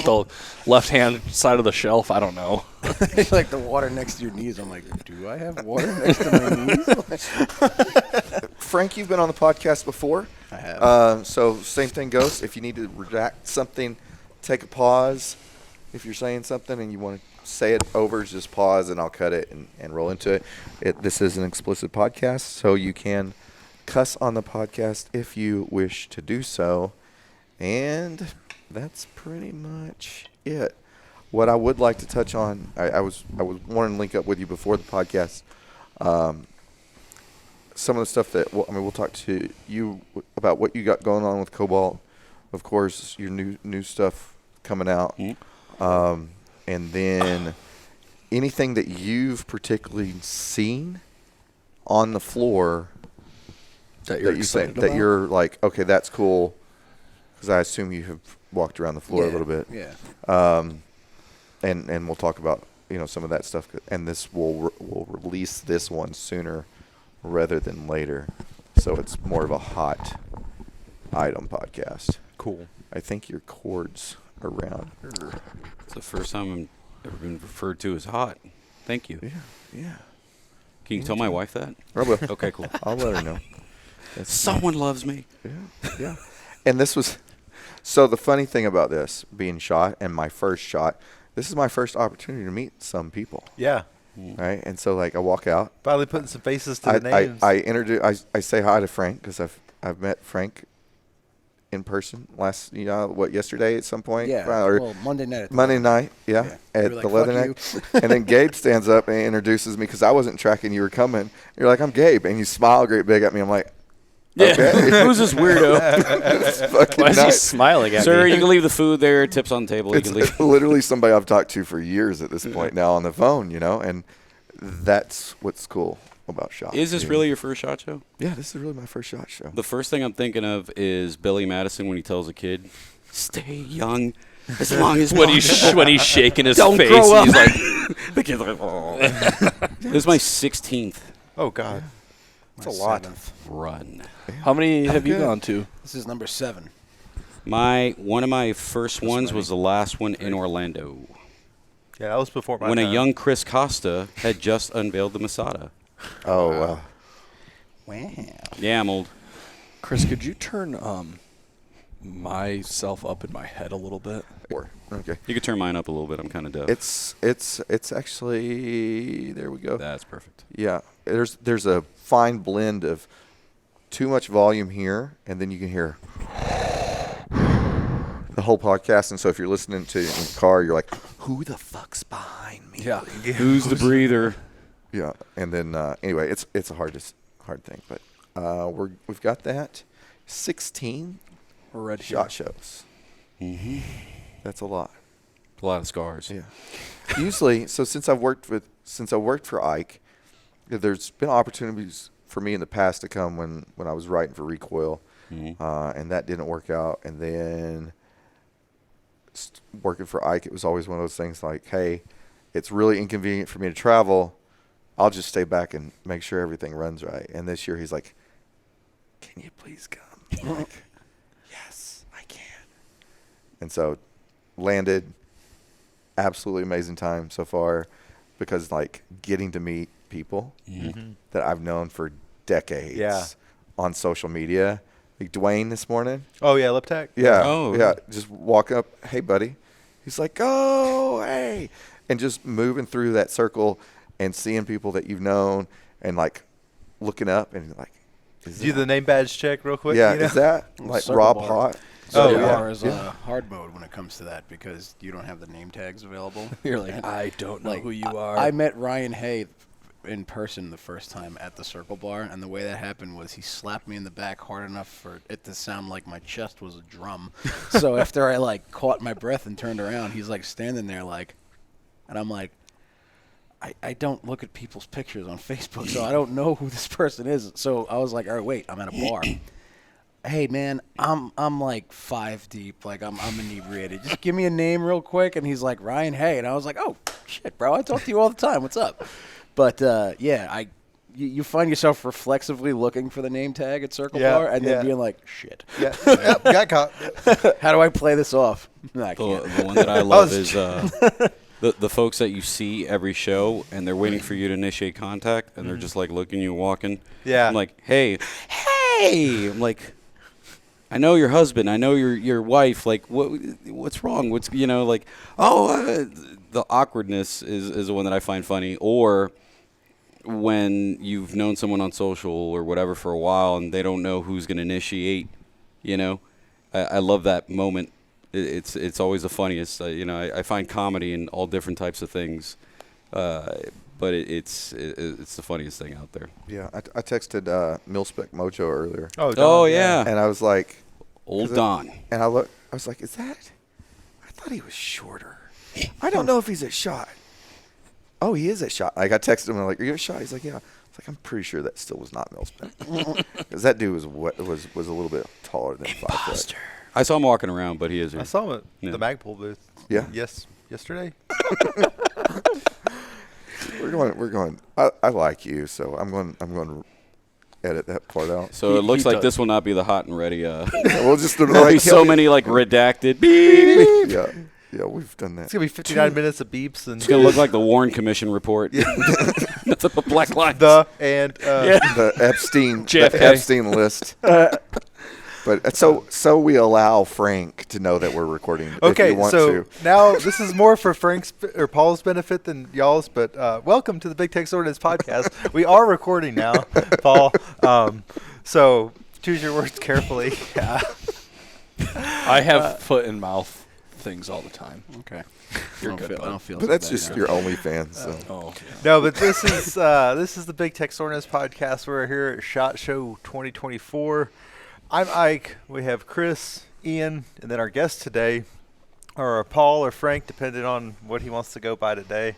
the left-hand side of the shelf. I don't know. Like the water next to your knees. I'm like, do I have water next to my knees? Frank, you've been on the podcast before. I have. So same thing goes. If you need to redact something, take a pause. If you're saying something and you want to say it over, just pause and I'll cut it and roll into it. This is an explicit podcast, so you can cuss on the podcast if you wish to do so. And that's pretty much it. What I would like to touch on, I was wanting to link up with you before the podcast. Some of the stuff that we'll talk to you about what you got going on with Cobalt. Of course, your new stuff coming out. And then anything that you've particularly seen on the floor that you're like, okay, that's cool, because I assume you have walked around the floor a little bit. Yeah. And we'll talk about some of that stuff. And this we'll release this one sooner rather than later, so it's more of a hot item podcast. Cool. I think your cord's around her. It's the first time I've ever been referred to as hot. Thank you. Yeah. Can you tell my wife that? I will. Okay, cool. I'll let her know. Someone loves me. Yeah. And this was so the funny thing about this being shot and my first shot. This is my first opportunity to meet some people. Yeah. Right. And so I walk out. Finally putting some faces to the names. I say hi to Frank because I've met Frank in person yesterday at some point. Yeah. Or Monday night. Monday night. Yeah. At like, the Leather Neck. And then Gabe stands up and introduces me because I wasn't tracking you were coming. You're like, I'm Gabe, and you smile great big at me. I'm like, okay. Who's this weirdo? Why is he smiling at Sir, me? you can leave the food there. Tips on the table. It's literally somebody I've talked to for years at this point now on the phone, and that's what's cool about SHOT. Is this really your first SHOT show? Yeah, this is really my first SHOT show. The first thing I'm thinking of is Billy Madison when he tells a kid, "Stay young as long as when he's shaking his Don't face. grow up. He's like, the kid's like, oh. This is my 16th Oh, God. That's a lot. 7th. run. how many have you gone to? This is number 7. One of my first ones was the last one in Orlando. Yeah, that was before my When time. a young Chris Costa had just unveiled the Masada. Oh, wow. Wow. Yeah, I'm old. Chris, could you turn myself up in my head a little bit? Okay. You could turn mine up a little bit. I'm kind of deaf. It's actually, there we go. That's perfect. Yeah. There's a fine blend of too much volume here, and then you can hear the whole podcast. And so if you're listening to it in the car, you're like, who the fuck's behind me? Yeah. Who's the breather? Yeah. And then anyway, it's a hard thing, but we've got that 16 We're ready. SHOT shows. Mm-hmm. That's a lot. A lot of scars. Yeah. Usually, so since I worked for Ike, there's been opportunities for me in the past to come when I was writing for Recoil, and that didn't work out. And then working for Ike, it was always one of those things like, hey, it's really inconvenient for me to travel. I'll just stay back and make sure everything runs right. And this year he's like, can you please come? I'm like, yes, I can. And so landed, absolutely amazing time so far, because getting to meet people that I've known for decades on social media. Like Dwayne this morning. Oh, yeah, Lip Tech? Yeah. Oh. Yeah. Just walk up, hey, buddy. He's like, oh, hey. And just moving through that circle and seeing people that you've known and looking up and Do the name badge check real quick? Yeah. Is that Circle Rob bar. Hot? Oh, So yeah. is hard mode when it comes to that because you don't have the name tags available. You're like, I don't know who you are. I met Ryan Hay in person the first time at the Circle Bar, and the way that happened was he slapped me in the back hard enough for it to sound like my chest was a drum. So after I caught my breath and turned around, he's standing there and I'm like, I don't look at people's pictures on Facebook, so I don't know who this person is. So I was like, all right, wait, I'm at a bar. Hey man, I'm 5 deep, I'm inebriated. Just give me a name real quick. And he's like, Ryan Hay, and I was like, oh shit, bro, I talk to you all the time. What's up? But I you find yourself reflexively looking for the name tag at Circle Bar and then being like, shit. Yeah, yep, got caught. How do I play this off? No, I The can't. one that I love is the folks that you see every show, and they're waiting for you to initiate contact, and they're just like looking you walking. Yeah. I'm like, hey. I'm like, I know your husband. I know your wife. Like, what's wrong? What's like, the awkwardness is the one that I find funny. Or when you've known someone on social or whatever for a while, and they don't know who's going to initiate. I love that moment. It's always the funniest. I find comedy in all different types of things, but it's the funniest thing out there. Yeah, I texted Milspec Mojo earlier. Oh yeah. And I was like, Old Don. And I was like, is that? I thought he was shorter. I don't know if he's a shot. Oh, he is a shot. I got texted him. I'm like, are you a shot? He's like, yeah. It's like, I'm pretty sure that still was not Milspec. Because that dude was a little bit taller than 5 foot. I saw him walking around, but he is. I saw him at the Magpul booth. Yeah. Yesterday. We're going. I like you, so I'm going to edit that part out. So it looks like this will not be the hot and ready. We'll just there'll be so many like redacted. Beep. Yeah, we've done that. It's gonna be 59 minutes of beeps, and it's gonna look like the Warren Commission report. That's a black line. The Epstein list. But so we allow Frank to know that we're recording. Okay, if you want so to. Now this is more for Frank's or Paul's benefit than y'all's. But welcome to the Big Tex Ordnance podcast. We are recording now, Paul. So choose your words carefully. I have foot and mouth things all the time. Okay. You're good. I don't feel But so that's bad just now. your OnlyFans. So. Oh. No, but this is the Big Tex Ordnance podcast. We're here at SHOT Show 2024. I'm Ike. We have Chris, Ian, and then our guest today, or Paul or Frank, depending on what he wants to go by today.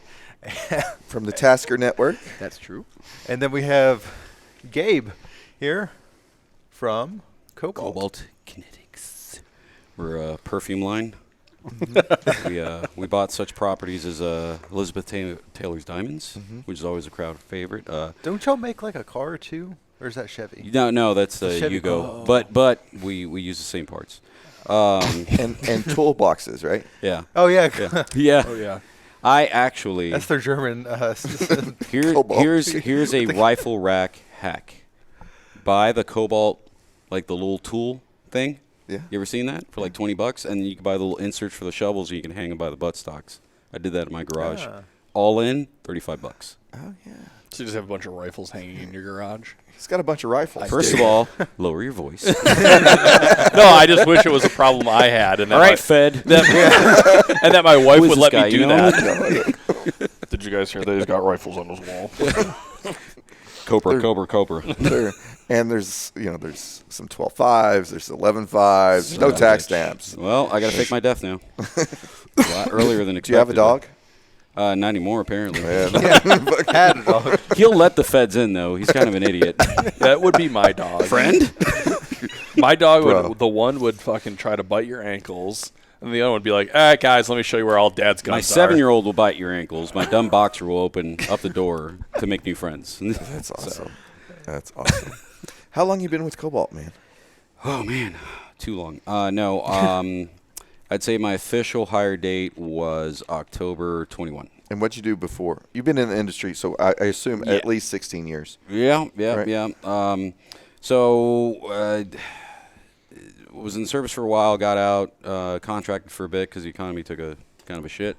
From the Tasker Network. That's true. And then we have Gabe here from Cobalt Kinetics. We're a perfume line. We bought such properties as Elizabeth Taylor's Diamonds, which is always a crowd favorite. Don't y'all make like a car too? Or is that Chevy? No, that's The Chevy. Yugo. But we use the same parts. And toolboxes, right? Yeah. Oh, yeah. Yeah. Oh yeah. I actually That's their German. here's a rifle rack hack. Buy the Cobalt, like the little tool thing. Yeah. You ever seen that for like $20? And you can buy the little inserts for the shovels, and you can hang them by the buttstocks. I did that in my garage. All in, $35. Oh yeah. So you just have a bunch of rifles hanging in your garage. He's got a bunch of rifles. First of all, lower your voice. No, I just wish it was a problem I had. And All right, Fed. and that my wife Who is would this let guy? me do You know that. Did you guys hear that he's got rifles on his wall? Cobra. And there's some 12.5s, there's 11.5s, no tax stamps. Well, I got to fake my death now. A lot earlier than expected. Do you have a dog? Not anymore, apparently. Had a dog. He'll let the feds in, though. He's kind of an idiot. That would be my dog. Friend? My dog Bro. would. The one would fucking try to bite your ankles, and the other one would be like, "All right, guys, let me show you where all Dad's guns My are." 7-year-old will bite your ankles. My dumb boxer will open up the door to make new friends. That's awesome. That's awesome. How long you been with Cobalt, man? Oh, man. Too long. No. I'd say my official hire date was October 21. And what'd you do before? You've been in the industry, so I assume at least 16 years. Yeah. Right. Was in the service for a while, got out, contracted for a bit because the economy took a kind of a shit.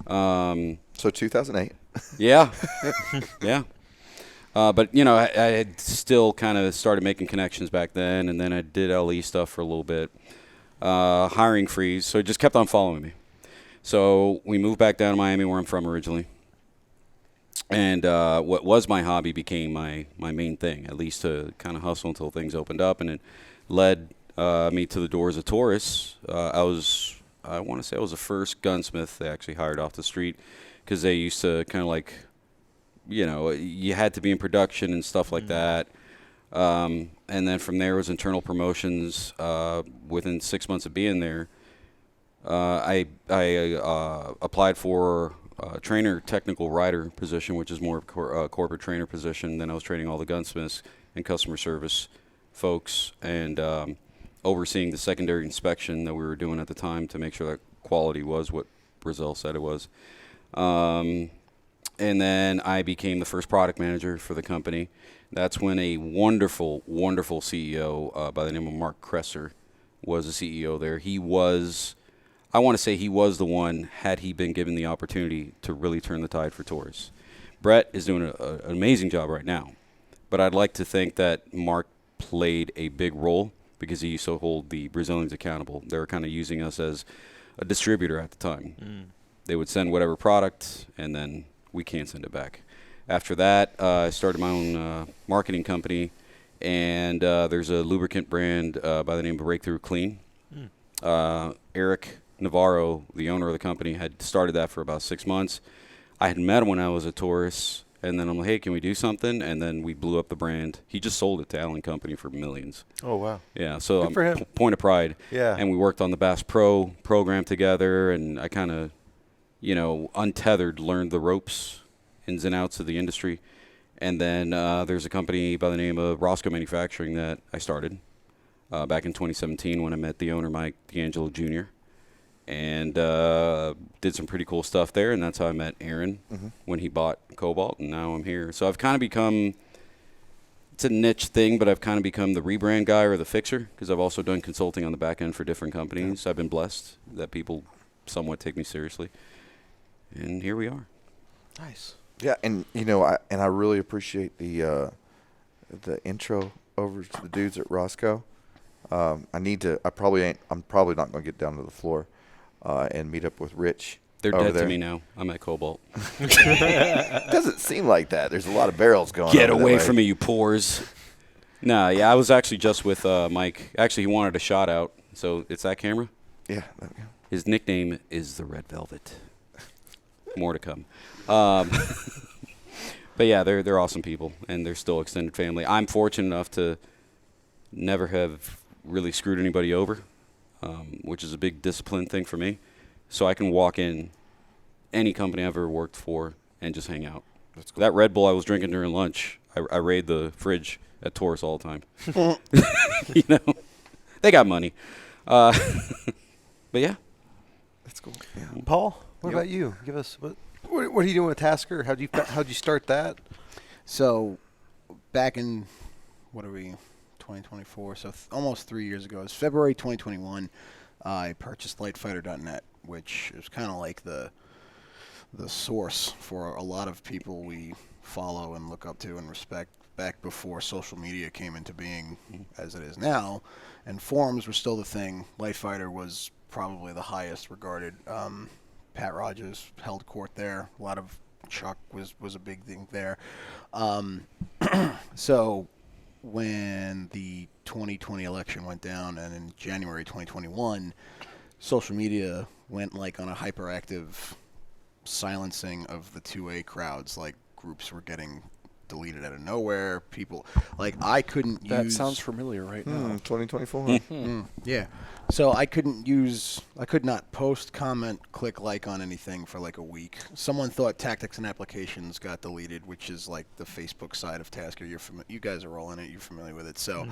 So 2008. Yeah. Yeah. But, I had still kind of started making connections back then, and then I did LE stuff for a little bit. Hiring freeze, so it just kept on following me. So we moved back down to Miami, where I'm from originally. And what was my hobby became my main thing, at least to kind of hustle until things opened up. And it led me to the doors of Taurus. I want to say I was the first gunsmith they actually hired off the street, because they used to kind of like, you had to be in production and stuff like that. And then from there was internal promotions. Within 6 months of being there, I applied for trainer technical rider position, which is more of a corporate trainer position. Then I was training all the gunsmiths and customer service folks, and overseeing the secondary inspection that we were doing at the time to make sure that quality was what Brazil said it was. And then I became the first product manager for the company. That's when a wonderful, wonderful CEO by the name of Mark Kresser was the CEO there. He was, I want to say he was the one, had he been given the opportunity to really turn the tide for Taurus. Brett is doing an amazing job right now, but I'd like to think that Mark played a big role because he used to hold the Brazilians accountable. They were kind of using us as a distributor at the time. They would send whatever product, and then we can't send it back. After that, I started my own marketing company, and there's a lubricant brand by the name of Breakthrough Clean. Eric Navarro, the owner of the company, had started that for about 6 months. I had met him when I was at Taurus, and then I'm like, hey, can we do something? And then we blew up the brand. He just sold it to Allen Company for millions. Oh, wow. Yeah, so Good for him. Point of pride. Yeah. And we worked on the Bass Pro program together, and I kind of, untethered, learned the ropes, ins and outs of the industry. And then there's a company by the name of Roscoe Manufacturing that I started back in 2017 when I met the owner, Mike D'Angelo Jr., and did some pretty cool stuff there. And that's how I met Aaron when he bought Cobalt, and now I'm here. So I've kind of become, it's a niche thing, but I've kind of become the rebrand guy or the fixer, because I've also done consulting on the back end for different companies. I've been blessed that people somewhat take me seriously, and here we are. Nice. Yeah, and I really appreciate the intro over to the dudes at Roscoe. I'm probably not going to get down to the floor and meet up with Rich. They're over dead there. to me now. I'm at Cobalt. It doesn't seem like that. There's a lot of barrels going on. Get away from me, you pores. Nah, yeah, I was actually just with Mike. Actually, he wanted a shout out, so it's that camera. Yeah. His nickname is the Red Velvet. More to come. But yeah, they're awesome people, and they're still extended family. I'm fortunate enough to never have really screwed anybody over, which is a big discipline thing for me. So I can walk in any company I've ever worked for and just hang out. That's cool. That Red Bull I was drinking during lunch, I raid the fridge at Taurus all the time. They got money. But yeah. That's cool. Yeah. Paul, what about you? Give us what are you doing with Tasker? How'd you start that? So back in, 2024, so almost 3 years ago. It was February 2021. I purchased lightfighter.net, which is kind of like the source for a lot of people we follow and look up to and respect back before social media came into being as it is now, and forums were still the thing. Lightfighter was probably the highest regarded. Pat Rogers held court there. A lot of Chuck was a big thing there. So when the 2020 election went down, and in January 2021, social media went like on a hyperactive silencing of the 2A crowds. Like groups were getting deleted out of nowhere. People, like I couldn't use... That sounds familiar right now. 2024. Yeah. So I could not post, comment, click like on anything for like a week. Someone thought Tactics and Applications got deleted, which is like the Facebook side of Tasker. You guys are all in it. You're familiar with it. So,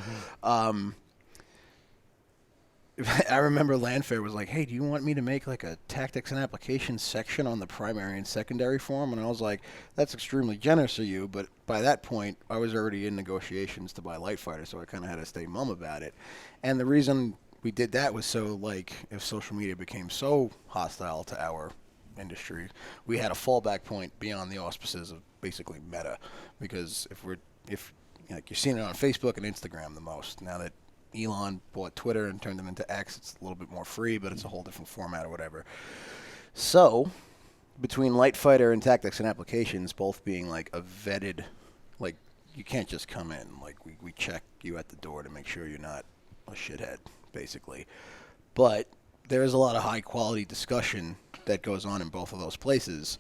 I remember Landfair was like, hey, do you want me to make like a Tactics and Applications section on the primary and secondary forum? And I was like, that's extremely generous of you. But by that point, I was already in negotiations to buy Lightfighter, so I kind of had to stay mum about it. And the reason we did that was so, like, if social media became so hostile to our industry, we had a fallback point beyond the auspices of basically Meta. Because if you're seeing it on Facebook and Instagram the most, now that Elon bought Twitter and turned it into X, it's a little bit more free, but it's a whole different format or whatever. So, between Lightfighter and Tactics and Applications both being like a vetted, like you can't just come in, like we check you at the door to make sure you're not a shithead, basically. But there is a lot of high quality discussion that goes on in both of those places,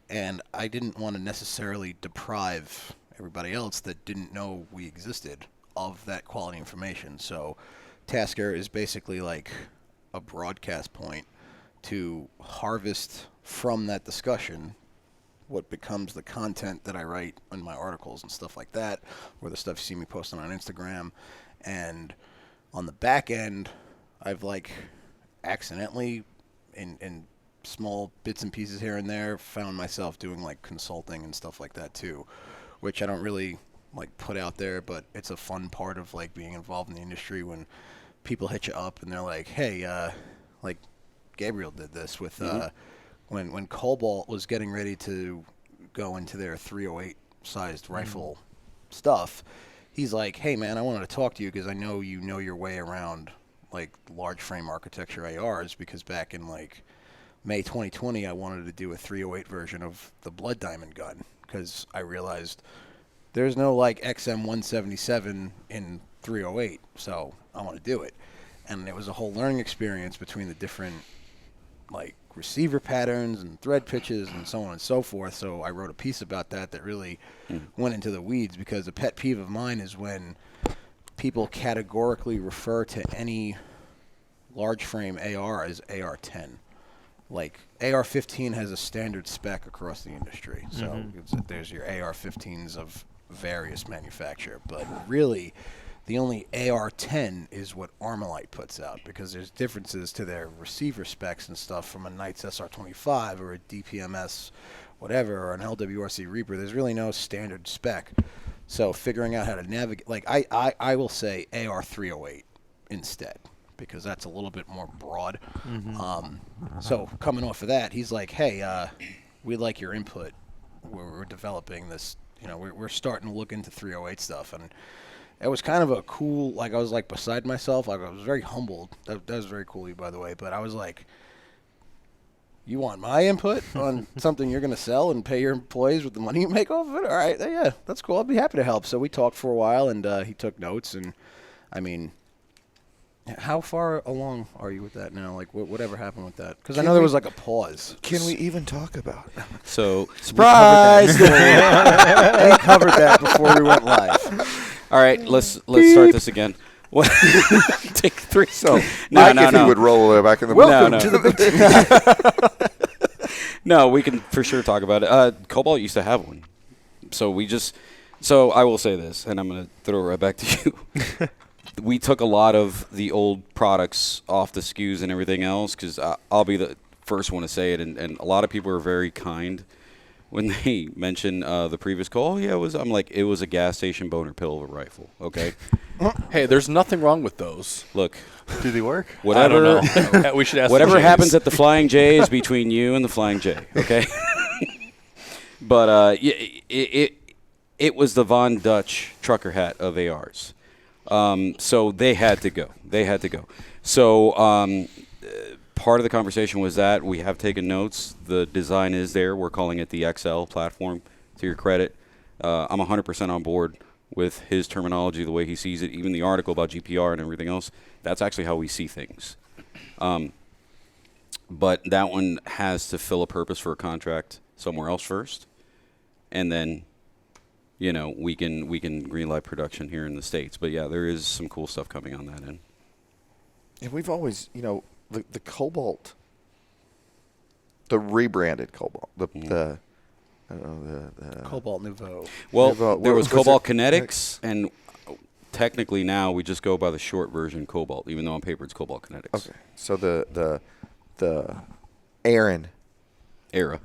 and I didn't want to necessarily deprive everybody else that didn't know we existed of that quality information. So Tasker is basically like a broadcast point to harvest from that discussion what becomes the content that I write in my articles and stuff like that, or the stuff you see me posting on Instagram. And on the back end, I've like accidentally in small bits and pieces here and there found myself doing like consulting and stuff like that too, which I don't really like put out there, but it's a fun part of like being involved in the industry when people hit you up and they're like, hey, like Gabriel did this with when Cobalt was getting ready to go into their 308 sized rifle stuff. He's like, hey man, I wanted to talk to you because I know you know your way around like large frame architecture ARs, because back in like May 2020 I wanted to do a 308 version of the Blood Diamond gun because I realized there's no like XM177 in 308, so I want to do it. And it was a whole learning experience between the different like receiver patterns and thread pitches and so on and so forth. So I wrote a piece about that really went into the weeds, because a pet peeve of mine is when people categorically refer to any large frame AR as AR-10. Like AR-15 has a standard spec across the industry. So there's your AR-15s of various manufacture, but really the only AR-10 is what Armalite puts out, because there's differences to their receiver specs and stuff from a Knights SR-25 or a DPMS whatever, or an LWRC Reaper. There's really no standard spec. So figuring out how to navigate, like I will say AR-308 instead, because that's a little bit more broad. So coming off of that, he's like, hey, we'd like your input. We're developing this, you know, we're starting to look into 308 stuff. And it was kind of a cool, like I was like beside myself. Like I was very humbled. That was very cool of you, by the way. But I was like, you want my input on something you're going to sell and pay your employees with the money you make off of it? All right, yeah, that's cool. I'd be happy to help. So we talked for a while, and he took notes. And, I mean, how far along are you with that now? Like, whatever happened with that? Because I know there was like a pause. Can we even talk about it? So Surprise! We covered that before we went live. all right, let's start this again. What? Take 3. So, No, Mike, if he would roll it back in the Welcome to to the No, we can for sure talk about it. Cobalt used to have one. So I will say this, and I'm going to throw it right back to you. We took a lot of the old products off the SKUs and everything else, because I'll be the first one to say it, and a lot of people are very kind when they mention the previous call. Oh, yeah, I'm like, it was a gas station boner pill of a rifle, okay? Hey, there's nothing wrong with those. Look, Do they work? whatever, I don't know. We should ask whatever the Jays. happens at the Flying J is between you and the Flying J, okay? But it was the Von Dutch trucker hat of ARs. So they had to go. So part of the conversation was that we have taken notes. The design is there. We're calling it the XL platform, to your credit. I'm 100% on board with his terminology, the way he sees it, even the article about GPR and everything else. That's actually how we see things. But that one has to fill a purpose for a contract somewhere else first, and then, you know, we can greenlight production here in the States. But yeah, there is some cool stuff coming on that end. And we've always, you know, the Cobalt, the rebranded Cobalt, the Cobalt Nouveau. Well, Nouveau. there What was was Cobalt it? Kinetics, and technically now we just go by the short version Cobalt, even though on paper it's Cobalt Kinetics. Okay, so the Aaron Era.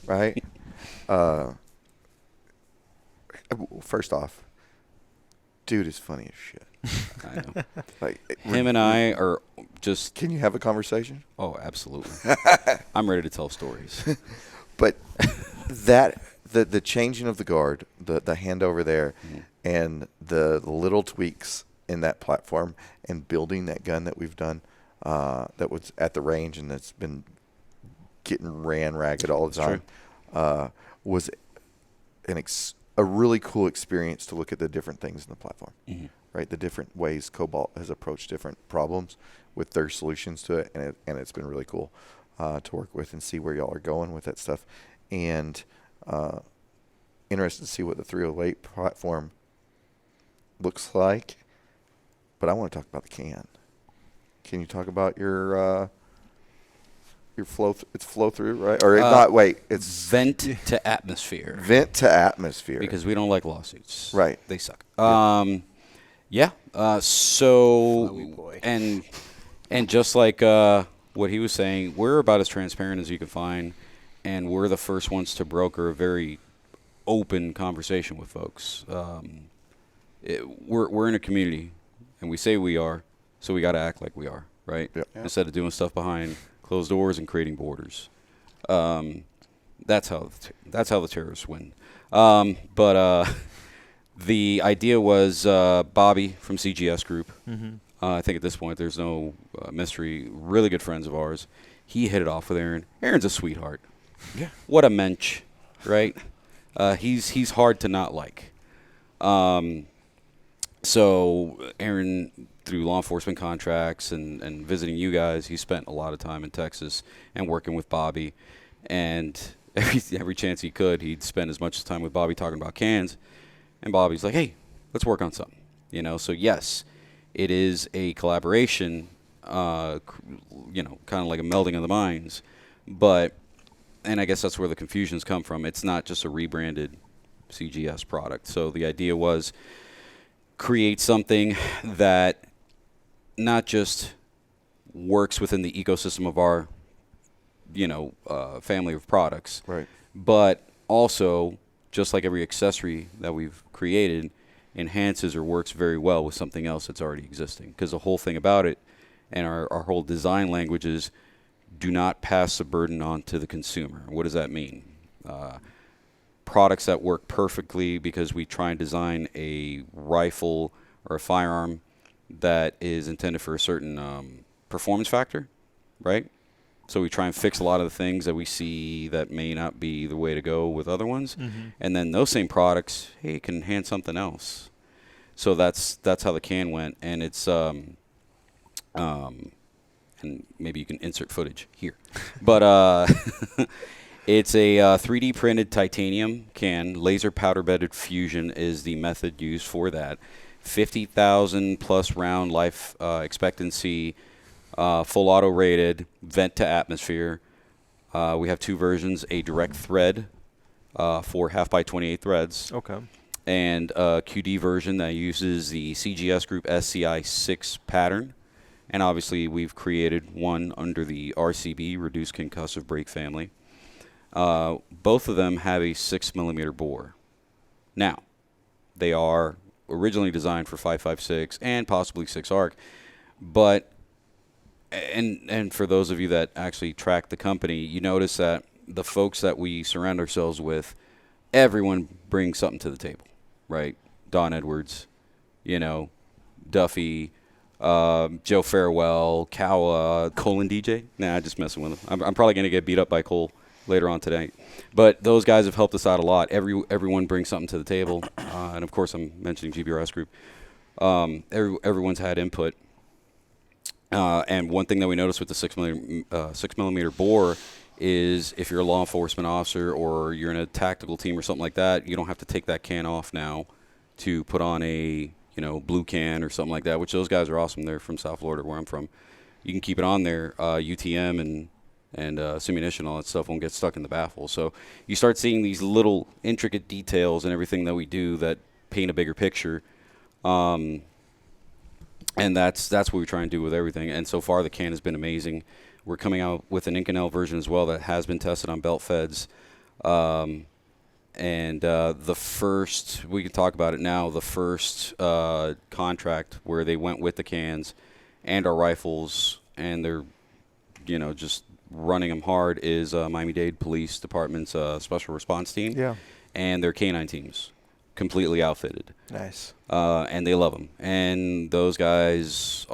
right? First off, dude is funny as shit. I know. Like Him and I are just, Can you have a conversation? oh, absolutely. I'm ready to tell stories. But that the changing of the guard, the handover there, and the little tweaks in that platform, and building that gun that we've done, that was at the range and that's been getting ran ragged all the time, was a really cool experience to look at the different things in the platform, right? The different ways Cobalt has approached different problems with their solutions to it, and it's been really cool to work with and see where y'all are going with that stuff, and interested to see what the 308 platform looks like. But I want to talk about the can. Can you talk about your your flow. It's flow through, right? Or not? Wait, it's vent to atmosphere. vent to atmosphere. Because we don't like lawsuits. Right. They suck. Yeah. So Flowy boy. and just like what he was saying, we're about as transparent as you can find, and we're the first ones to broker a very open conversation with folks. We're in a community, and we say we are, so we got to act like we are, right? Yep. Instead of doing stuff behind closed doors and creating borders. That's how the terrorists win. But the idea was Bobby from CGS Group. Mm-hmm. I think at this point there's no mystery. Really good friends of ours. He hit it off with Aaron. Aaron's a sweetheart. Yeah. What a mensch, right? He's hard to not like. So Aaron, through law enforcement contracts and visiting you guys, he spent a lot of time in Texas and working with Bobby. And every chance he could, he'd spend as much time with Bobby talking about cans. And Bobby's like, hey, let's work on something. So yes, it is a collaboration, kind of like a melding of the minds. And I guess that's where the confusions come from. It's not just a rebranded CGS product. So the idea was create something that not just works within the ecosystem of our, family of products, Right. but also, just like every accessory that we've created, enhances or works very well with something else that's already existing. Because the whole thing about it and our whole design language is do not pass the burden on to the consumer. What does that mean? Products that work perfectly because we try and design a rifle or a firearm that is intended for a certain performance factor, right? So we try and fix a lot of the things that we see that may not be the way to go with other ones. Mm-hmm. And then those same products, hey, can enhance something else. So that's how the can went. And it's and maybe you can insert footage here. But it's a 3D printed titanium can. Laser powder bedded fusion is the method used for that. 50,000 plus round life expectancy. Full auto rated, vent to atmosphere. We have two versions, a direct thread for 1/2x28 threads, Okay. and a QD version that uses the CGS Group SCI 6 pattern. And obviously we've created one under the RCB, Reduced Concussive Brake family. Both of them have a 6mm bore. Now, they are originally designed for 5.56 and possibly 6 arc, but and for those of you that actually track the company, you notice that the folks that we surround ourselves with, everyone brings something to the table, right? Don Edwards, Duffy, Joe Farewell, Cowa, Cole and DJ. Nah, just messing with them. I'm probably going to get beat up by Cole later on today. But those guys have helped us out a lot. Everyone brings something to the table. And, of course, I'm mentioning GBRS Group. Everyone's had input. And one thing that we noticed with the 6mm bore is if you're a law enforcement officer or you're in a tactical team or something like that, you don't have to take that can off now to put on a blue can or something like that, which those guys are awesome. They're from South Florida, where I'm from. You can keep it on there. UTM and simunition, all that stuff won't get stuck in the baffle. So you start seeing these little intricate details and everything that we do that paint a bigger picture. And that's what we try and do with everything. And so far, the can has been amazing. We're coming out with an Inconel version as well that has been tested on belt feds. And the first, we can talk about it now, the first contract where they went with the cans and our rifles, and they're, just running them hard, is Miami-Dade Police Department's special response team. Yeah. And their canine teams, completely outfitted. Nice. And they love them. And those guys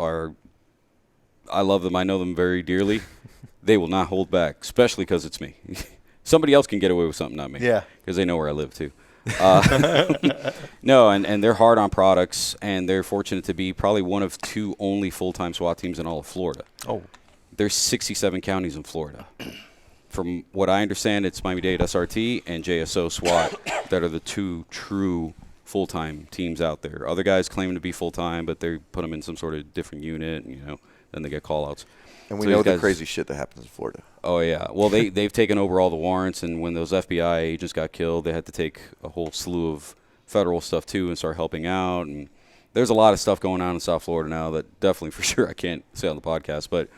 I love them. I know them very dearly. They will not hold back, especially because it's me. Somebody else can get away with something, not me. Yeah. Because they know where I live, too. No, and they're hard on products, and they're fortunate to be probably one of two only full-time SWAT teams in all of Florida. Oh. There's 67 counties in Florida. From what I understand, it's Miami-Dade SRT and JSO SWAT that are the two true full-time teams out there. Other guys claim to be full-time, but they put them in some sort of different unit, then they get call-outs. And we So know these the guys- crazy shit that happens in Florida. Oh, yeah. Well, they've taken over all the warrants, and when those FBI agents got killed, they had to take a whole slew of federal stuff, too, and start helping out. And there's a lot of stuff going on in South Florida now that definitely, for sure, I can't say on the podcast. But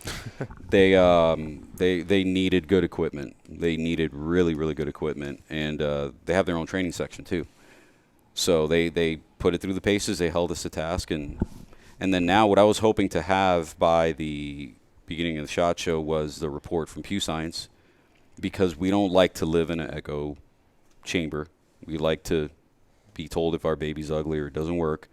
they needed good equipment. They needed really, really good equipment. And they have their own training section, too. So they put it through the paces. They held us to task. And then now what I was hoping to have by the beginning of the SHOT Show was the report from Pew Science, because we don't like to live in an echo chamber. We like to be told if our baby's ugly or it doesn't work.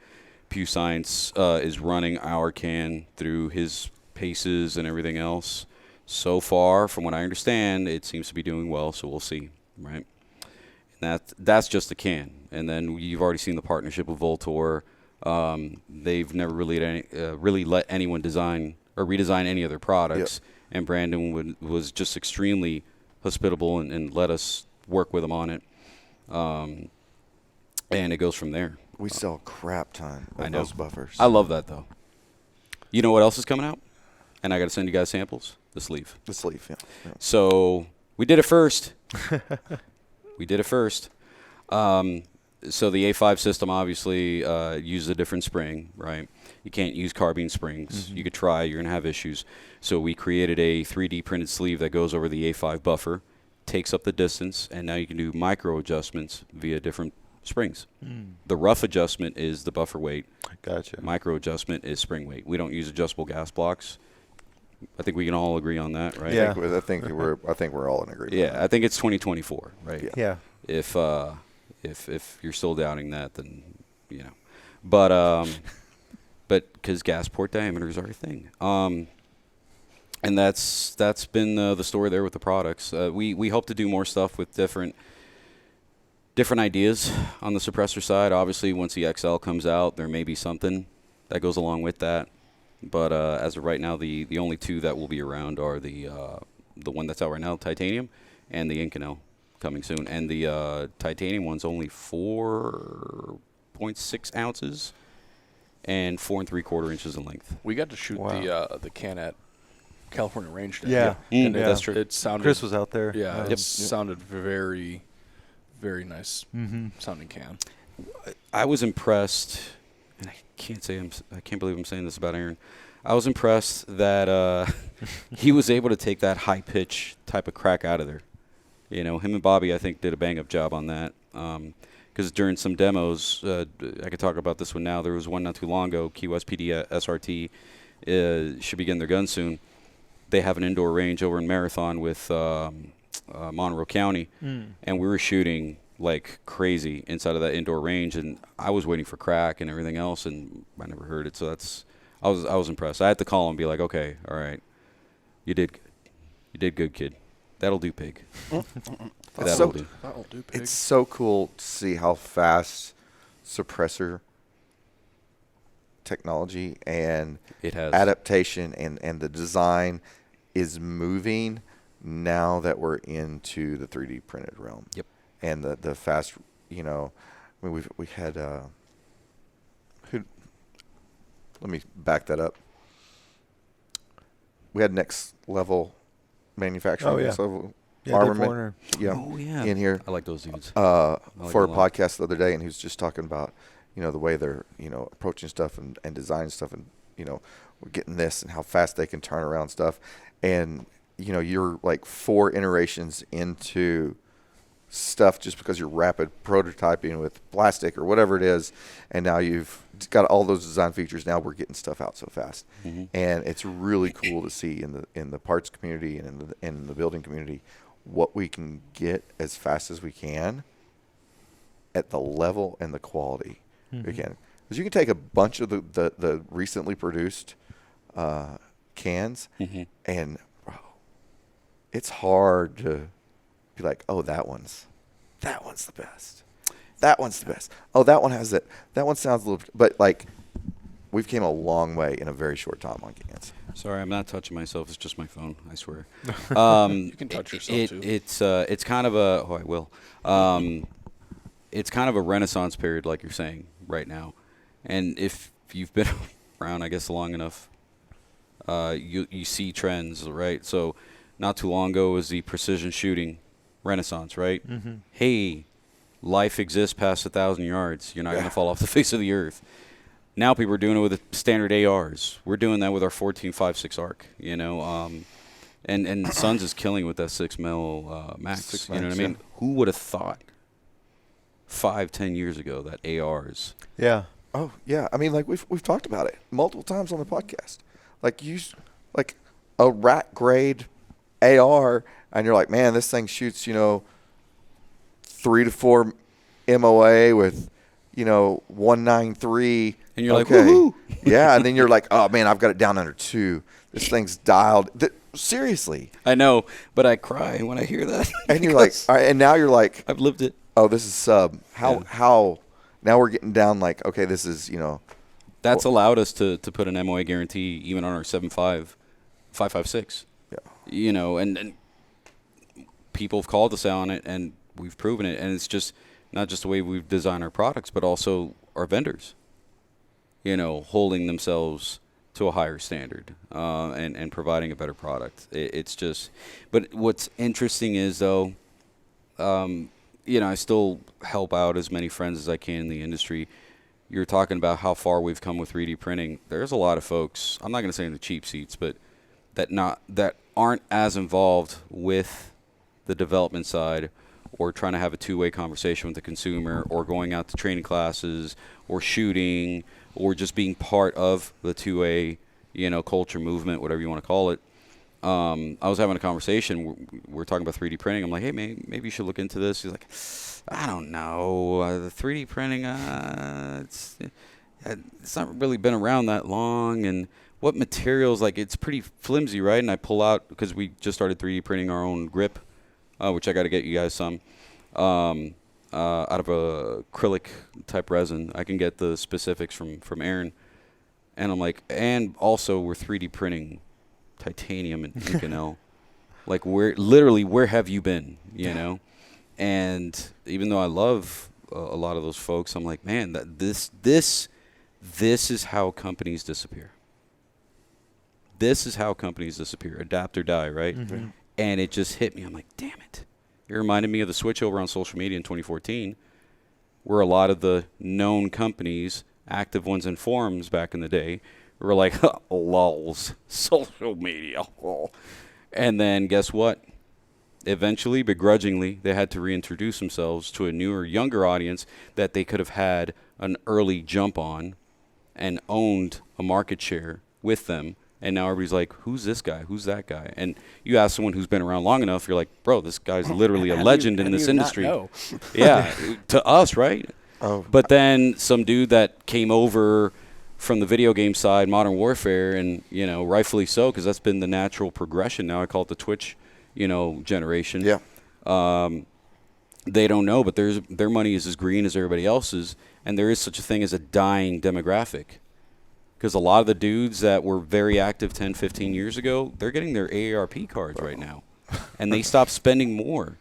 Pew Science is running our can through his paces and everything else. So far, from what I understand, it seems to be doing well, so we'll see, right? And that's just the can. And then you've already seen the partnership with Voltor. They've never really let anyone design or redesign any of their products. Yep. And Brandon was just extremely hospitable and let us work with him on it. And it goes from there. We sell a crap ton of those buffers. I love that, though. You know what else is coming out? And I got to send you guys samples? The sleeve. The sleeve, yeah. So we did it first. So the A5 system obviously uses a different spring, right? You can't use carbine springs. Mm-hmm. You could try. You're going to have issues. So we created a 3D printed sleeve that goes over the A5 buffer, takes up the distance, and now you can do micro adjustments via different springs. The rough adjustment is the buffer weight. Gotcha. Micro adjustment is spring weight. We don't use adjustable gas blocks. I think we can all agree on that, right? Yeah. I think we're all in agreement. Yeah, I think it's 2024, right? Yeah. If you're still doubting that, then you know. But because gas port diameters are a thing. And that's been the story there with the products. We hope to do more stuff with different ideas on the suppressor side. Obviously, once the XL comes out, there may be something that goes along with that. But as of right now, the only two that will be around are the one that's out right now, titanium, and the Inconel coming soon. And the titanium one's only 4.6 ounces and 4 3/4 inches in length. We got to shoot the can at California Range Day. Yeah. And Yeah, that's true. It sounded. Chris was out there. Yeah, it sounded very, very nice sounding can. I was impressed, and I can't believe I'm saying this about Aaron. I was impressed that he was able to take that high pitch type of crack out of there. You know, him and Bobby, I think, did a bang up job on that. Because during some demos, I could talk about this one now. There was one not too long ago. Key West PD SRT should be getting their gun soon. They have an indoor range over in Marathon with Monroe County, and we were shooting like crazy inside of that indoor range. And I was waiting for crack and everything else, and I never heard it. So I was impressed. I had to call him and be like, okay, all right, you did good, kid. That'll do, pig. That'll do. Pig. It's so cool to see how fast suppressor technology and It has. adaptation and the design is moving now that we're into the 3D printed realm. Yep. And the fast, you know, I mean, we had let me back that up. We had next level manufacturing, Oh, yeah. next level Yeah, Dave armament, Warner. Oh, yeah. in here I like those dudes. for a them a lot. podcast the other day, and he was just talking about, you know, the way they're, you know, approaching stuff and designing stuff, and, you know, we're getting this and how fast they can turn around stuff. And, you know, you're like 4 iterations into stuff just because you're rapid prototyping with plastic or whatever it is, and now you've got all those design features. Now we're getting stuff out so fast, and it's really cool to see in the parts community and in the building community what we can get as fast as we can at the level and the quality we can. Because you can take a bunch of the recently produced cans, and bro, it's hard to be like, oh, that one's the best. That one's the best. Oh, that one has it. That one sounds a little, but like, we've came a long way in a very short time on cans. Sorry, I'm not touching myself. It's just my phone. I swear. You can touch yourself too. It's kind of a. Oh, I will. It's kind of a renaissance period, like you're saying right now, and if you've been around, I guess, long enough, you see trends, right? So not too long ago was the precision shooting renaissance, right? Mm-hmm. Hey, life exists past 1,000 yards. You're not going to fall off the face of the earth. Now people are doing it with the standard ARs. We're doing that with our 14.56 arc, you know. And Suns is killing with that 6 mil max. 6 You know what I max, mean? yeah. Who would have thought 5-10 years ago that ARs? Yeah. Oh yeah, I mean, like we've talked about it multiple times on the podcast. Like like a rat grade AR, and you're like, man, this thing shoots 3 to 4 MOA with 193, and you're like, woohoo! Yeah, and then you're like, oh man, I've got it down under 2. This thing's dialed. Seriously, I know, but I cry when I hear that. and you're like, all right, and now you're like, I've lived it. oh, this is sub. Yeah. How? Now we're getting down like, okay, this is That's allowed us to put an MOA guarantee even on our 7.5, 5.56. Yeah. And people have called us out on it, and we've proven it. And it's just not just the way we've designed our products, but also our vendors, holding themselves to a higher standard and providing a better product. It's just – but what's interesting is, though, I still help out as many friends as I can in the industry. You're talking about how far we've come with 3D printing. There's a lot of folks, I'm not going to say in the cheap seats, but that aren't as involved with the development side or trying to have a two-way conversation with the consumer or going out to training classes or shooting or just being part of the 2A, culture movement, whatever you want to call it. I was having a conversation. We're talking about 3D printing. I'm like, hey, maybe you should look into this. He's like, I don't know. The 3D printing, it's not really been around that long. And what materials, it's pretty flimsy, right? And I pull out, because we just started 3D printing our own grip, which I got to get you guys some, out of a acrylic type resin. I can get the specifics from Aaron. And I'm like, and also we're 3D printing titanium and Inconel. Where have you been, And even though I love a lot of those folks, I'm like, man, that this is how companies disappear. This is how companies disappear. Adapt or die, right? Mm-hmm. And it just hit me. I'm like, damn it. It reminded me of the switchover on social media in 2014, where a lot of the known companies, active ones in forums back in the day, were like, lols, social media. And then guess what? Eventually, begrudgingly, they had to reintroduce themselves to a newer, younger audience that they could have had an early jump on and owned a market share with them. And now everybody's like, who's this guy? Who's that guy? And you ask someone who's been around long enough, you're like, bro, this guy's literally a legend in this industry. Yeah, to us, right? Oh. But then some dude that came over from the video game side, Modern Warfare, and, rightfully so, because that's been the natural progression. Now I call it the Twitch, generation. Yeah. They don't know, but their money is as green as everybody else's, and there is such a thing as a dying demographic. Because a lot of the dudes that were very active 10, 15 years ago, they're getting their AARP cards right now. And they stopped spending more.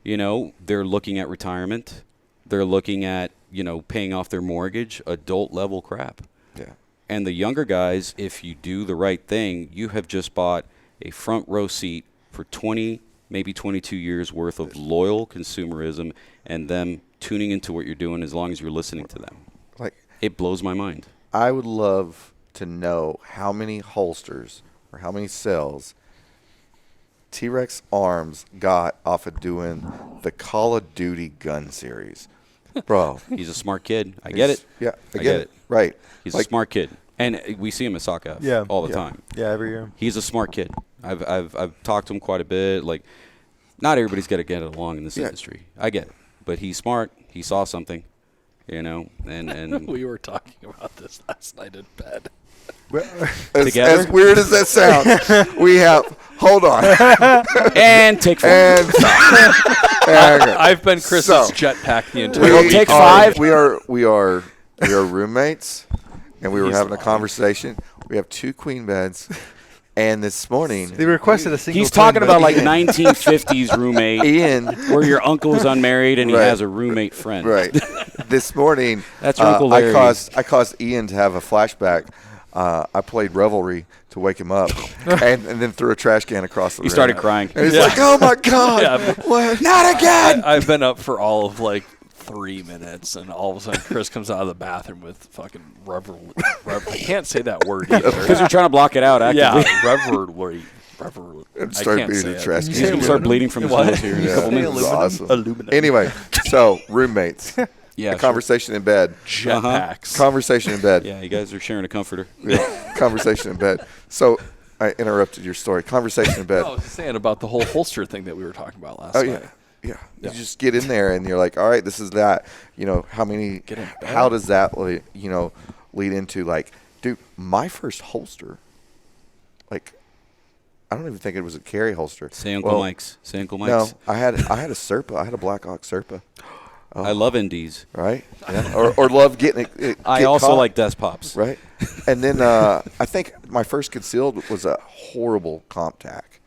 They're looking at retirement. They're looking at, paying off their mortgage, adult-level crap. Yeah. And the younger guys, if you do the right thing, you have just bought a front row seat for 20, maybe 22 years worth of loyal consumerism and them tuning into what you're doing as long as you're listening to them. It blows my mind. I would love to know how many holsters or how many cells T-Rex Arms got off of doing the Call of Duty gun series. Bro. He's a smart kid. I get it. Yeah, I get it. Right. He's a smart kid. And we see him at SOCAF all the time. Yeah, every year. He's a smart kid. I've talked to him quite a bit. Not everybody's got to get along in this industry. I get it. But he's smart. He saw something. And We were talking about this last night in bed. Together? As weird as that sounds, we have. Hold on. And take 4. And I've been Chris's jetpack the entire week. Take 5. We are roommates, and we were having a conversation. We have 2 queen beds, and this morning They requested a single. He's talking twin about bed. 1950s roommate, Ian. where your uncle is unmarried and he Right. has a roommate friend. Right. This morning, That's your Uncle Larry. I caused Ian to have a flashback I played Revelry to wake him up, and then threw a trash can across the room. He started crying. And he's like, "Oh my god, Yeah. what? Not again!" I've been up for all of like 3 minutes, and all of a sudden Chris comes out of the bathroom with fucking I can't say that word either. Because you're trying to block it out actively. Yeah, revelry. And I started can't being say a it. trash He's going to start bleeding from his What? nose here in a couple It minutes. was awesome. Aluminum. Anyway, so roommates, Yeah, a sure. conversation in bed, Jetpacks. conversation in bed, Yeah, you guys are sharing a comforter. Yeah, conversation in bed. So I interrupted your story. Conversation in bed. I was saying about the whole holster thing that we were talking about last Oh night. yeah. Yeah. You just get in there and you're like, all right, this is that. You know, how does that, lead into like, dude, my first holster, like, I don't even think it was a carry holster. Say Uncle Mike's. Say Uncle Mike's. No, I had a Serpa. I had a Black Hawk Serpa. I love Indies. Right? Yeah. or love getting it. I get also caught. like Despops. Right? And then I think my first concealed was a horrible comp tack.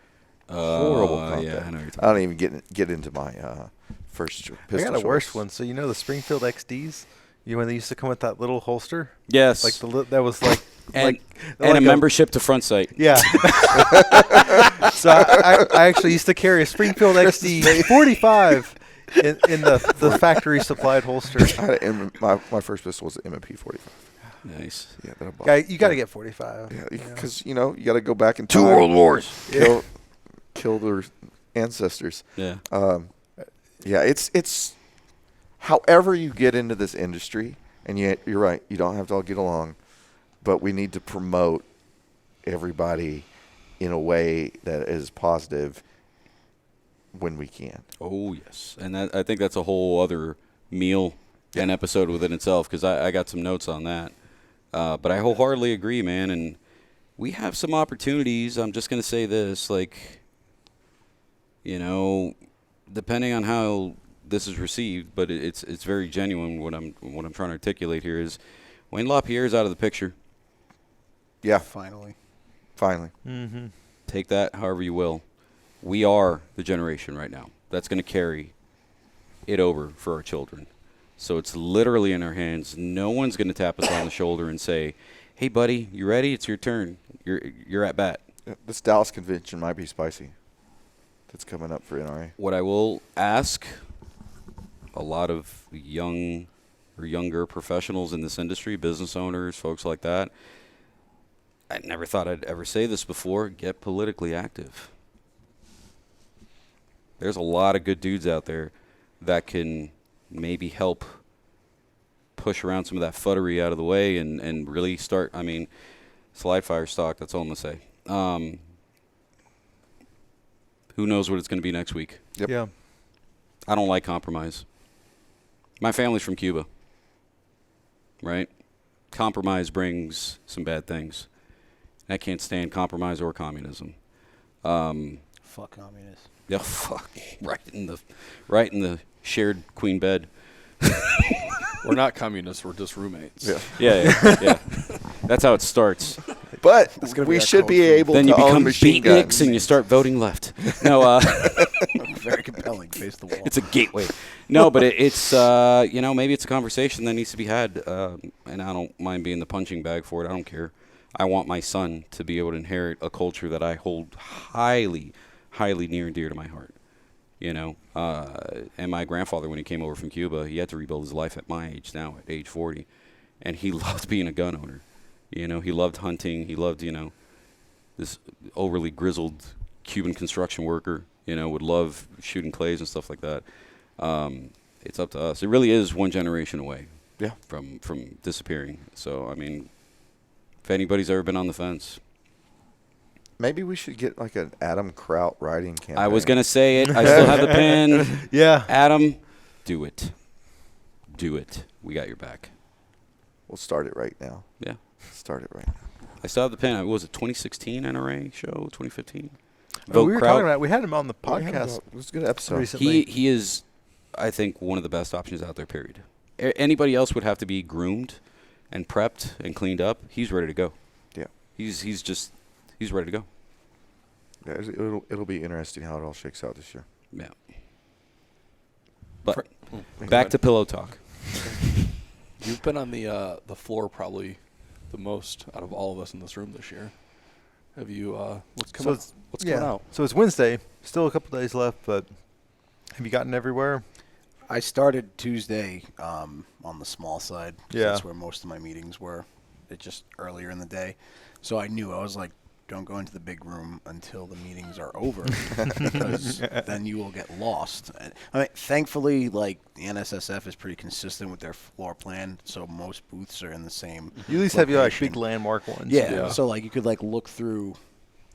Horrible comp yeah, tack. I know what you're talking I don't even get into my first pistol. I got a worse choice. one. So you know the Springfield XDs? When they used to come with that little holster? Yes. Like that was like and like a membership to Front Sight. Yeah. So I actually used to carry a Springfield XD 45 in the factory supplied holster. I had my first pistol was an M&P 45. Nice. Yeah, that I bought. Guy, you got to get 45. Yeah, you know. because you got to go back in Two time, World Wars. kill their ancestors. Yeah. Yeah, it's however you get into this industry, and yet you're right, you don't have to all get along, but we need to promote everybody in a way that is positive when we can. Oh, yes. And I think that's a whole other meal and episode within itself, because I got some notes on that. But I wholeheartedly agree, man. And we have some opportunities. I'm just going to say this, depending on how this is received, but it's very genuine. What I'm trying to articulate here is Wayne LaPierre's out of the picture. Yeah, Finally. Mm-hmm. Take that however you will. We are the generation right now that's going to carry it over for our children. So it's literally in our hands. No one's going to tap us on the shoulder and say, "Hey, buddy, you ready? It's your turn. You're at bat." this Dallas convention might be spicy. That's coming up for NRA. What I will ask a lot of young or younger professionals in this industry, business owners, folks like that, I never thought I'd ever say this before, get politically active. There's a lot of good dudes out there that can maybe help push around some of that futtery out of the way and really start, slide fire stock, that's all I'm going to say. Who knows what it's going to be next week? Yep. Yeah. I don't like compromise. My family's from Cuba, right? Compromise brings some bad things. I can't stand compromise or communism. Fuck communists. Yeah, fuck. Right in the shared queen bed. We're not communists. We're just roommates. Yeah. Yeah. That's how it starts. But gonna be we our should be culture. able Then to you own become machine beatniks guns. and you start voting left. No, Very compelling. Face the wall. it's a gateway. No, but it's maybe it's a conversation that needs to be had, and I don't mind being the punching bag for it. I don't care. I want my son to be able to inherit a culture that I hold highly, highly near and dear to my heart. And my grandfather, when he came over from Cuba, he had to rebuild his life at my age now, at age 40, and he loved being a gun owner. He loved hunting. He loved, this overly grizzled Cuban construction worker, would love shooting clays and stuff like that. It's up to us. It really is one generation away from disappearing. So, if anybody's ever been on the fence. Maybe we should get like an Adam Kraut writing campaign. I was going to say it. I still have the pen. Yeah. Adam, do it. Do it. We got your back. We'll start it right now. Yeah. Start it right now. I still have the pen. Was it 2016 NRA show? 2015? Oh, we were Kraut. talking about. We had him on the podcast It was a good episode. recently. He is, I think, one of the best options out there, period. Anybody else would have to be groomed and prepped and cleaned up. He's ready to go. Yeah. He's ready to go. Yeah, it'll be interesting how it all shakes out this year. Yeah. But back to pillow talk. You've been on the floor probably the most out of all of us in this room this year. Have you? What's So coming? it's- What's yeah. coming out? So it's Wednesday. Still a couple days left, but have you gotten everywhere? I started Tuesday on the small side. 'Cause Yeah. That's where most of my meetings were. It's just earlier in the day. So I knew, I was like, don't go into the big room until the meetings are over because then you will get lost. And, I mean, thankfully, like, the NSSF is pretty consistent with their floor plan, so most booths are in the same You at least have your like location. big landmark ones. Yeah, so like you could like look through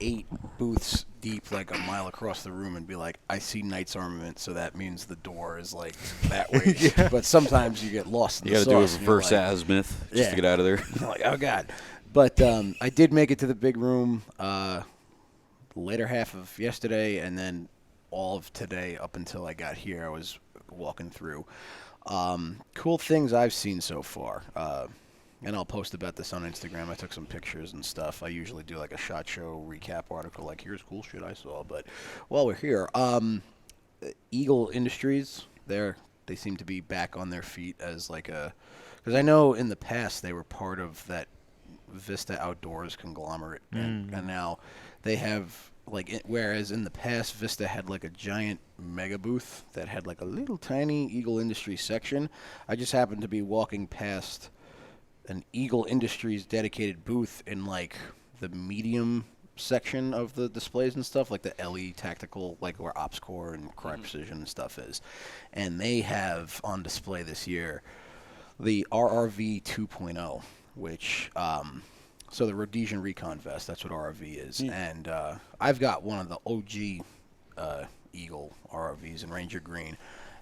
8 booths deep, like a mile across the room, and be like, I see Knight's Armament, so that means the door is like that way. But sometimes you get lost in You the got to do a sauce, and you're reverse like, azimuth just Yeah. to get out of there. I'm like, oh god. But I did make it to the big room later half of yesterday, and then all of today up until I got here. I was walking through. Cool things I've seen so far. And I'll post about this on Instagram. I took some pictures and stuff. I usually do like a SHOT Show recap article, like here's cool shit I saw. But while we're here, Eagle Industries, they seem to be back on their feet as like a, because I know in the past they were part of that Vista Outdoors conglomerate, and now they have like whereas in the past Vista had like a giant mega booth that had like a little tiny Eagle Industries section. I just happened to be walking past an Eagle Industries dedicated booth in like the medium section of the displays and stuff, like the LE tactical, like where OpsCore and Crime Precision and stuff is. And they have on display this year the RRV 2.0, which so the Rhodesian Recon vest, that's what RRV is. And I've got one of the OG Eagle RRVs in Ranger Green.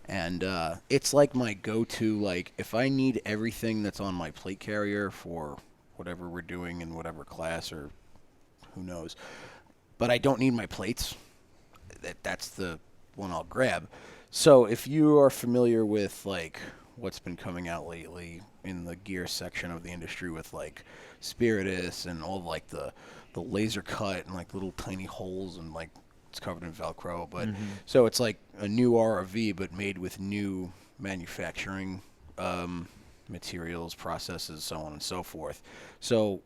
And it's like my go-to, like, if I need everything that's on my plate carrier for whatever we're doing in whatever class or who knows, but I don't need my plates, that's the one I'll grab. So if you are familiar with, like, what's been coming out lately in the gear section of the industry with, like, Spiritus and all, like, the laser cut and, like, little tiny holes and, like, it's covered in Velcro, but so it's like a new RRV, but made with new manufacturing materials, processes, so on and so forth. So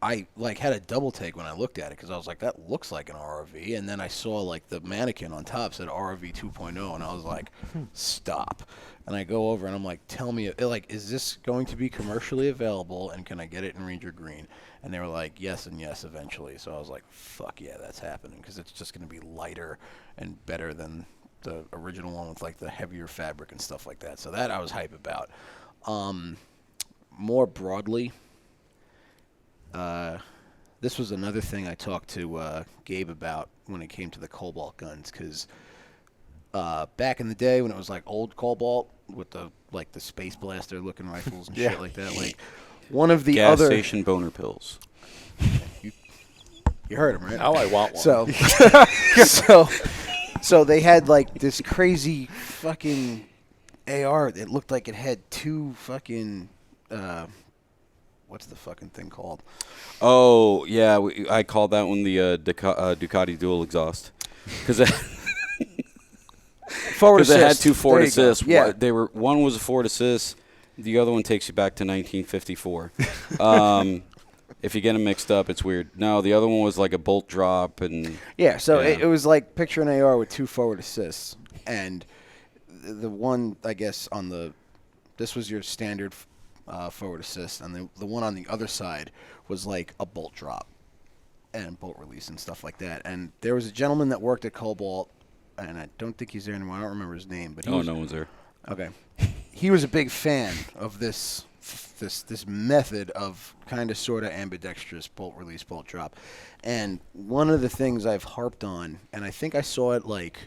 I like had a double take when I looked at it because I was like, that looks like an RRV, and then I saw like the mannequin on top said RRV 2.0, and I was like, stop. And I go over and I'm like, tell me, like, is this going to be commercially available, and can I get it in Ranger Green? And they were like, yes and yes eventually. So I was like, fuck yeah, that's happening, because it's just going to be lighter and better than the original one with like the heavier fabric and stuff like that. So that I was hype about. More broadly, this was another thing I talked to Gabe about when it came to the Cobalt guns, because back in the day when it was like old Cobalt with the like the Space Blaster looking rifles and shit like that, like one of the Gas other station boner pills. you heard him, right? Now I want one. So they had like this crazy fucking AR. It looked like it had 2 fucking what's the fucking thing called? Oh, yeah. I called that one the Ducati dual exhaust. Because it Forward had assist. 2 forward There you go. assists. Yeah. One was a forward assist. The other one takes you back to 1954. If you get them mixed up, it's weird. No, the other one was like a bolt drop. And Yeah, so Yeah. It was like picture an AR with 2 forward assists. And the one, I guess, this was your standard forward assist. And the one on the other side was like a bolt drop and bolt release and stuff like that. And there was a gentleman that worked at Cobalt, and I don't think he's there anymore. I don't remember his name. But no one's there. Okay. He was a big fan of this method of kind of sort of ambidextrous bolt release, bolt drop. And one of the things I've harped on, and I think I saw it like,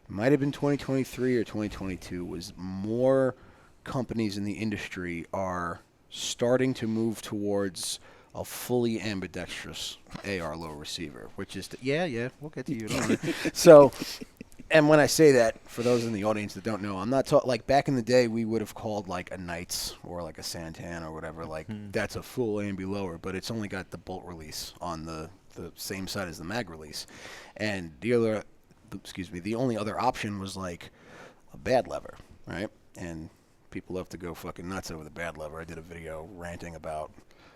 it might have been 2023 or 2022, was more companies in the industry are starting to move towards a fully ambidextrous AR low receiver, which is, yeah, we'll get to you. Don't worry. So, and when I say that, for those in the audience that don't know, I'm not talking, like back in the day, we would have called like a Knights or like a Santan or whatever, like that's a full ambi lower, but it's only got the bolt release on the same side as the mag release. And the only other option was like a bad lever, right? And people love to go fucking nuts over the bad lever. I did a video ranting about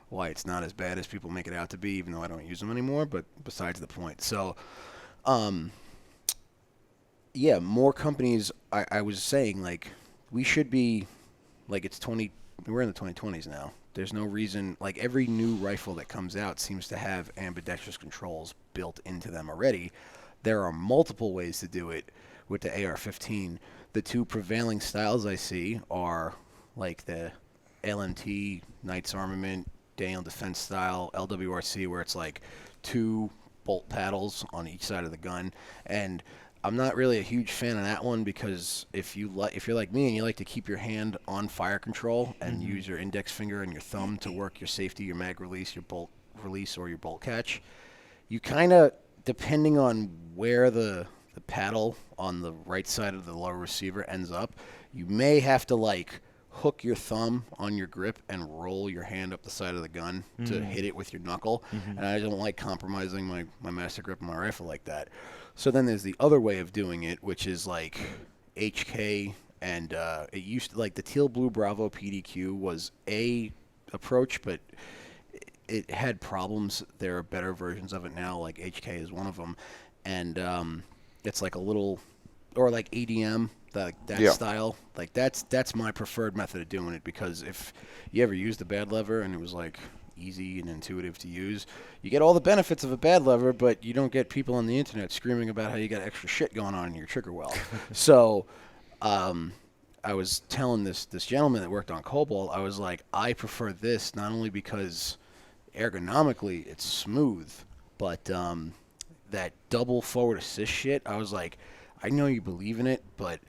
why it's not as bad as people make it out to be, even though I don't use them anymore. But besides the point. So, yeah, more companies. I was saying, like, we should be, like, we're in the 2020s now. There's no reason, like, every new rifle that comes out seems to have ambidextrous controls built into them already. There are multiple ways to do it with the AR-15. The two prevailing styles I see are, like, the LMT, Knights Armament, Daniel Defense style, LWRC, where it's, like, 2 bolt paddles on each side of the gun. And I'm not really a huge fan of that one because if you're like me and you like to keep your hand on fire control and use your index finger and your thumb to work your safety, your mag release, your bolt release, or your bolt catch, you kind of, depending on where the paddle on the right side of the lower receiver ends up, you may have to, like, hook your thumb on your grip and roll your hand up the side of the gun to hit it with your knuckle. And I don't like compromising my master grip on my rifle like that. So then there's the other way of doing it, which is like HK, and it used to, like, the Teal Blue Bravo PDQ was a approach, but it had problems. There are better versions of it now, like HK is one of them, and it's like a little, or like ADM, that style. Like, that's my preferred method of doing it, because if you ever used a bad lever and it was like easy and intuitive to use, you get all the benefits of a bad lever, but you don't get people on the internet screaming about how you got extra shit going on in your trigger well. So I was telling this gentleman that worked on Cobalt, I was like, I prefer this not only because ergonomically it's smooth, but that double forward assist shit, I was like, I know you believe in it, but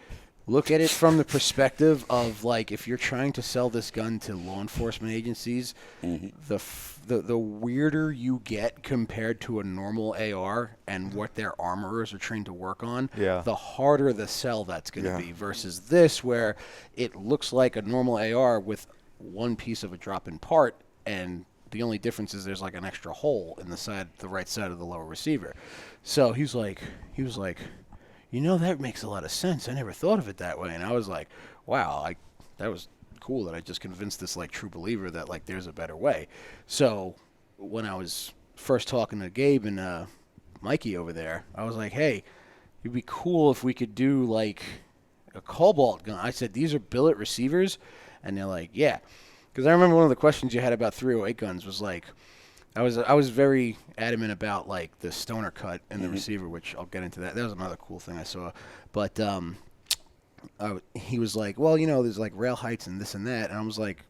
look at it from the perspective of, like, if you're trying to sell this gun to law enforcement agencies, the weirder you get compared to a normal AR and what their armorers are trained to work on, the harder the sell that's going to be, versus this, where it looks like a normal AR with one piece of a drop-in part, and the only difference is there's, like, an extra hole in the right side of the lower receiver. So he was like, you know, that makes a lot of sense. I never thought of it that way. And I was like, wow, that was cool that I just convinced this, like, true believer that, like, there's a better way. So when I was first talking to Gabe and Mikey over there, I was like, hey, it'd be cool if we could do, like, a Cobalt gun. I said, these are billet receivers? And they're like, yeah. Because I remember one of the questions you had about 308 guns was, like, I was very adamant about, like, the stoner cut in the receiver, which I'll get into that. That was another cool thing I saw. But he was like, well, you know, there's, like, rail heights and this and that. And I was like,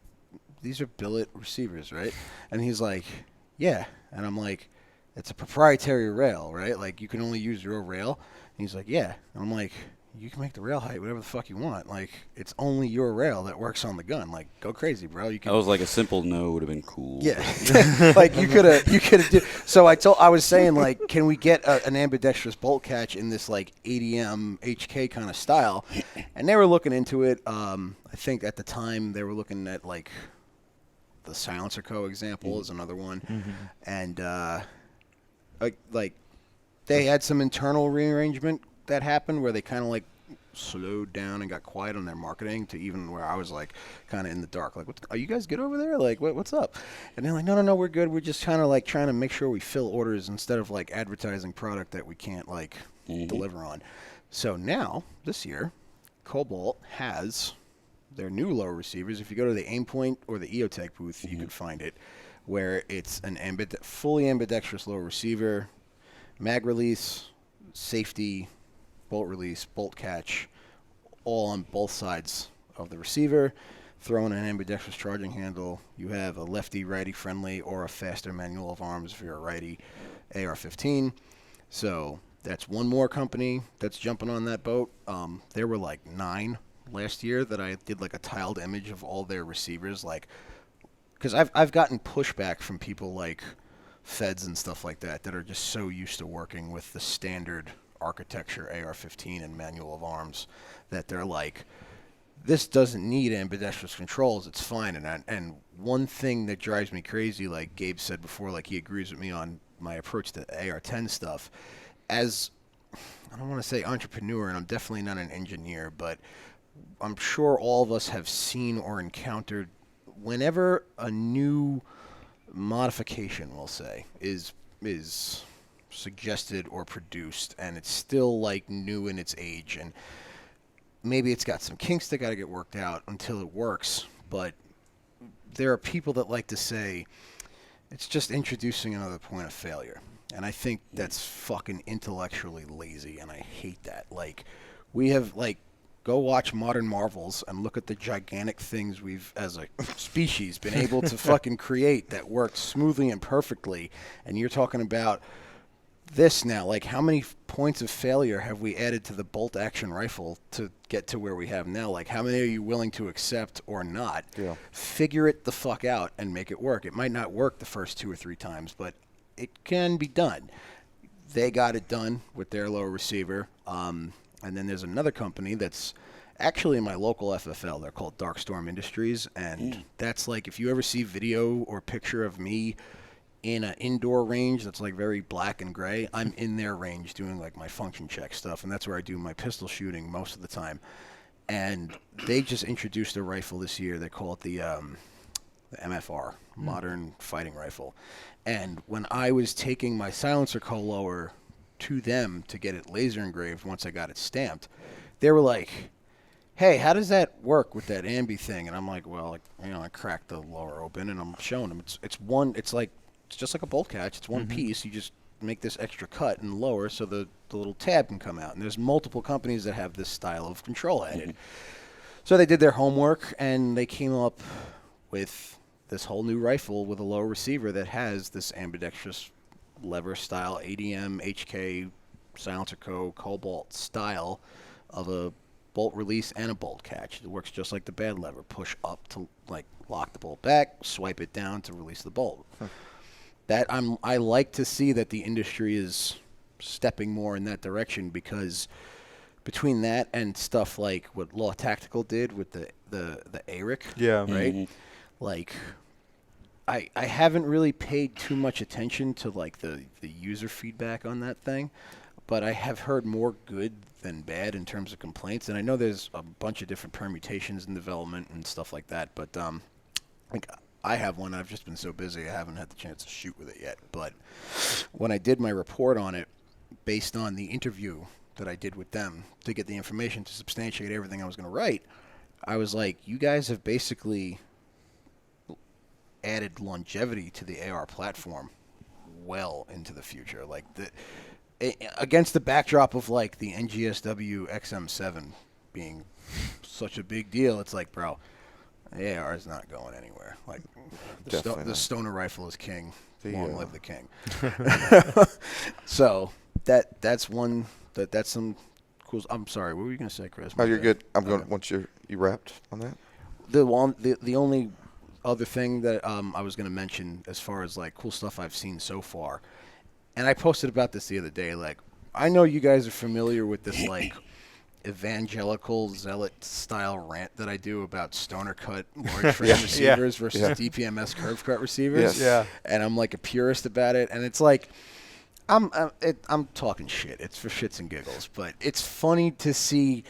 these are billet receivers, right? And he's like, yeah. And I'm like, it's a proprietary rail, right? Like, you can only use your rail. And he's like, yeah. And I'm like, you can make the rail height whatever the fuck you want. Like, it's only your rail that works on the gun. Like, go crazy, bro. You can. I was like, a simple no would have been cool. Yeah, like you could have. So I was saying, like, can we get an ambidextrous bolt catch in this, like, ADM HK kind of style? And they were looking into it. I think at the time they were looking at, like, the Silencer Co. example is another one, and like they had some internal rearrangement that happened where they kind of, like, slowed down and got quiet on their marketing to even where I was, like, kind of in the dark. Like, are you guys good over there? Like, what's up? And they're like, no, we're good. We're just kind of, like, trying to make sure we fill orders instead of, like, advertising product that we can't, like, deliver on. So now, this year, Cobalt has their new lower receivers. If you go to the Aimpoint or the EOTech booth, you can find it, where it's an fully ambidextrous lower receiver, mag release, safety, bolt release, bolt catch, all on both sides of the receiver. Throw in an ambidextrous charging handle. You have a lefty-righty friendly or a faster manual of arms if you're a righty AR-15. So that's one more company that's jumping on that boat. There were like 9 last year that I did, like, a tiled image of all their receivers, like, because I've gotten pushback from people like feds and stuff like that are just so used to working with the standard architecture AR-15 and manual of arms that they're like, this doesn't need ambidextrous controls, it's fine. And one thing that drives me crazy, like Gabe said before, like, he agrees with me on my approach to AR-10 stuff. As, I don't want to say entrepreneur, and I'm definitely not an engineer, but I'm sure all of us have seen or encountered whenever a new modification, we'll say, is suggested or produced, and it's still like new in its age, and maybe it's got some kinks that got to get worked out until it works. But there are people that like to say it's just introducing another point of failure, and I think that's fucking intellectually lazy, and I hate that. Like, we have, like, go watch Modern Marvels and look at the gigantic things we've, as a species, been able to fucking create that work smoothly and perfectly. And you're talking about this now. Like, how many points of failure have we added to the bolt action rifle to get to where we have now? Like, how many are you willing to accept or not? Yeah. Figure it the fuck out and make it work. It might not work the first 2 or 3 times, but it can be done. They got it done with their lower receiver. And then there's another company that's actually in my local FFL. They're called Dark Storm Industries. And that's like, if you ever see video or picture of me in an indoor range that's like very black and gray, I'm in their range doing like my function check stuff. And that's where I do my pistol shooting most of the time. And they just introduced a rifle this year. They call it the MFR, Modern Fighting Rifle. And when I was taking my silencer co-lower to them to get it laser engraved once I got it stamped, they were like, hey, how does that work with that ambi thing? And I'm like, well, I cracked the lower open, and I'm showing them it's just like a bolt catch. It's one piece. You just make this extra cut and lower so the little tab can come out. And there's multiple companies that have this style of control added. So they did their homework, and they came up with this whole new rifle with a lower receiver that has this ambidextrous lever style ADM HK silencer Cobalt style of a bolt release and a bolt catch. It works just like the bad lever. Push up to like lock the bolt back, swipe it down to release the bolt. I like to see that the industry is stepping more in that direction, because between that and stuff like what Law Tactical did with the ARIC, right? Like, I haven't really paid too much attention to like the user feedback on that thing, but I have heard more good than bad in terms of complaints. And I know there's a bunch of different permutations in development and stuff like that, but like, I have one. I've just been so busy I haven't had the chance to shoot with it yet. But when I did my report on it, based on the interview that I did with them to get the information to substantiate everything I was going to write, I was like, you guys have basically added longevity to the AR platform well into the future. Like, against the backdrop of like the NGSW XM7 being such a big deal, it's like, bro, the AR is not going anywhere. Like, the stoner rifle is king. Long live the king. So that's one that's some cool. I'm sorry, what were you gonna say, Chris? Oh, you're good. I'm going. Once you wrapped on that. The only other thing that I was going to mention as far as like cool stuff I've seen so far, and I posted about this the other day. Like, I know you guys are familiar with this like evangelical zealot style rant that I do about stoner cut large frame receivers versus DPMS curve cut receivers. And I'm like a purist about it, and it's like I'm talking shit. It's for shits and giggles, but it's funny to see,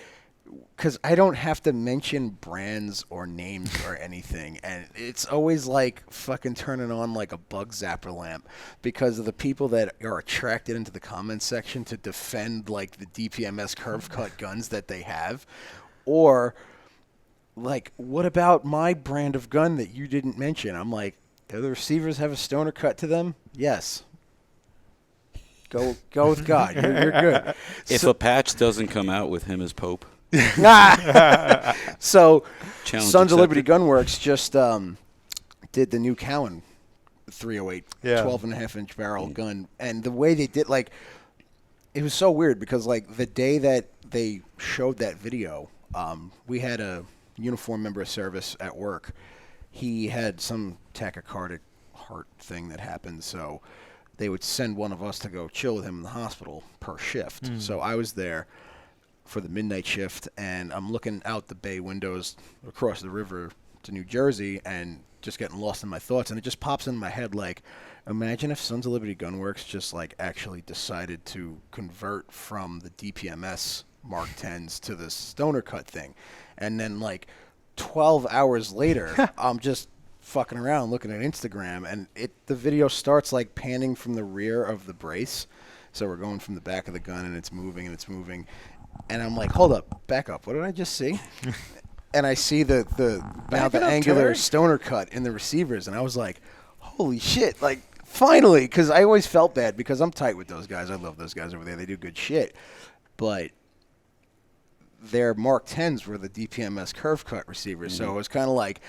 because I don't have to mention brands or names or anything, and it's always like fucking turning on like a bug zapper lamp because of the people that are attracted into the comments section to defend like the DPMS curve cut guns that they have. Or like, what about my brand of gun that you didn't mention? I'm like, do the receivers have a stoner cut to them? Yes. Go with God. You're good. If a patch doesn't come out with him as Pope. So, Challenge Sons of Liberty accepted. Gunworks just did the new Cowan 308 12.5-inch barrel gun, and the way they did, like, it was so weird because like the day that they showed that video, we had a uniform member of service at work. He had some tachycardic heart thing that happened, so they would send one of us to go chill with him in the hospital per shift. So I was there for the midnight shift, and I'm looking out the bay windows across the river to New Jersey and just getting lost in my thoughts, and it just pops in my head like, imagine if Sons of Liberty Gunworks just like actually decided to convert from the DPMS Mark 10s to the stoner cut thing, and then like 12 hours later I'm just fucking around looking at Instagram, and the video starts like panning from the rear of the brace. So we're going from the back of the gun, and it's moving, and I'm like, hold up, back up. What did I just see? And I see the angular stoner cut in the receivers, and I was like, holy shit, like, finally, because I always felt bad because I'm tight with those guys. I love those guys over there. They do good shit. But their Mark 10s were the DPMS curve cut receivers, so it was kind of like,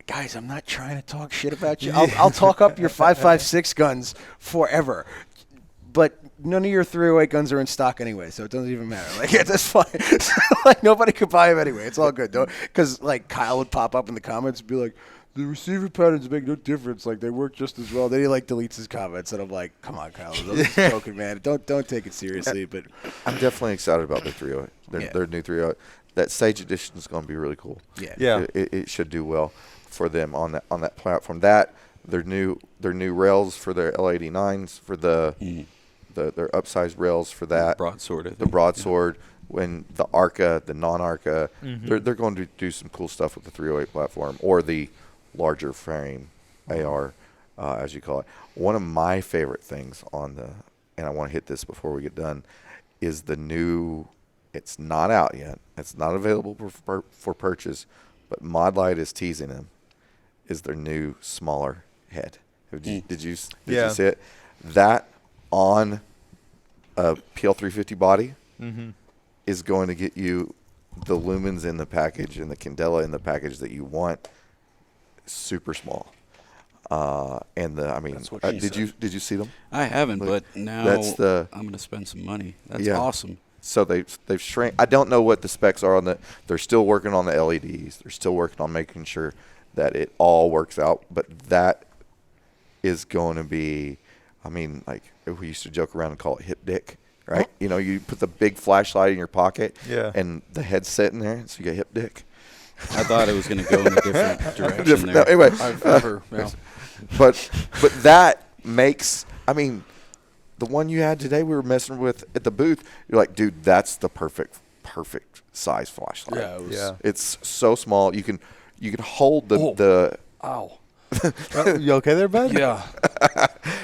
guys, I'm not trying to talk shit about you. I'll talk up your 5.56 guns forever. But none of your 308 guns are in stock anyway, so it doesn't even matter. Like, that's fine. Like, nobody could buy them anyway. It's all good, though. Because, like, Kyle would pop up in the comments and be like, the receiver patterns make no difference. Like, they work just as well. Then he, like, deletes his comments, and I'm like, come on, Kyle. I'm just joking, man. Don't take it seriously. But I'm definitely excited about their 308. Their new 308. That Sage Edition is going to be really cool. Yeah. It should do well for them on that platform. That their new rails for their L89s for their upsized rails for that broadsword. I think. The broadsword, when the ARCA, the non-ARCA, they're going to do some cool stuff with the 308 platform or the larger frame AR, as you call it. One of my favorite things and I want to hit this before we get done, is the new. It's not out yet. It's not available for purchase, but Modlite is teasing them. Is their new smaller head? Did you see it? That on a PL350 body is going to get you the lumens in the package and the candela in the package that you want. Super small. Did you see them? I haven't, but now I'm going to spend some money. That's awesome. So they've shrank. I don't know what the specs are on the. They're still working on the LEDs. They're still working on making sure that it all works out. But that is going to be. I mean, like we used to joke around and call it hip dick, right? You know, you put the big flashlight in your pocket, and the head's sitting there, so you get hip dick. I thought it was going to go in a different direction there. No, anyway, I've never. But that makes. I mean. The one you had today, we were messing with at the booth. You're like, dude, that's the perfect size flashlight. Yeah, it's so small. You can hold the. Ow. You okay there, bud? Yeah.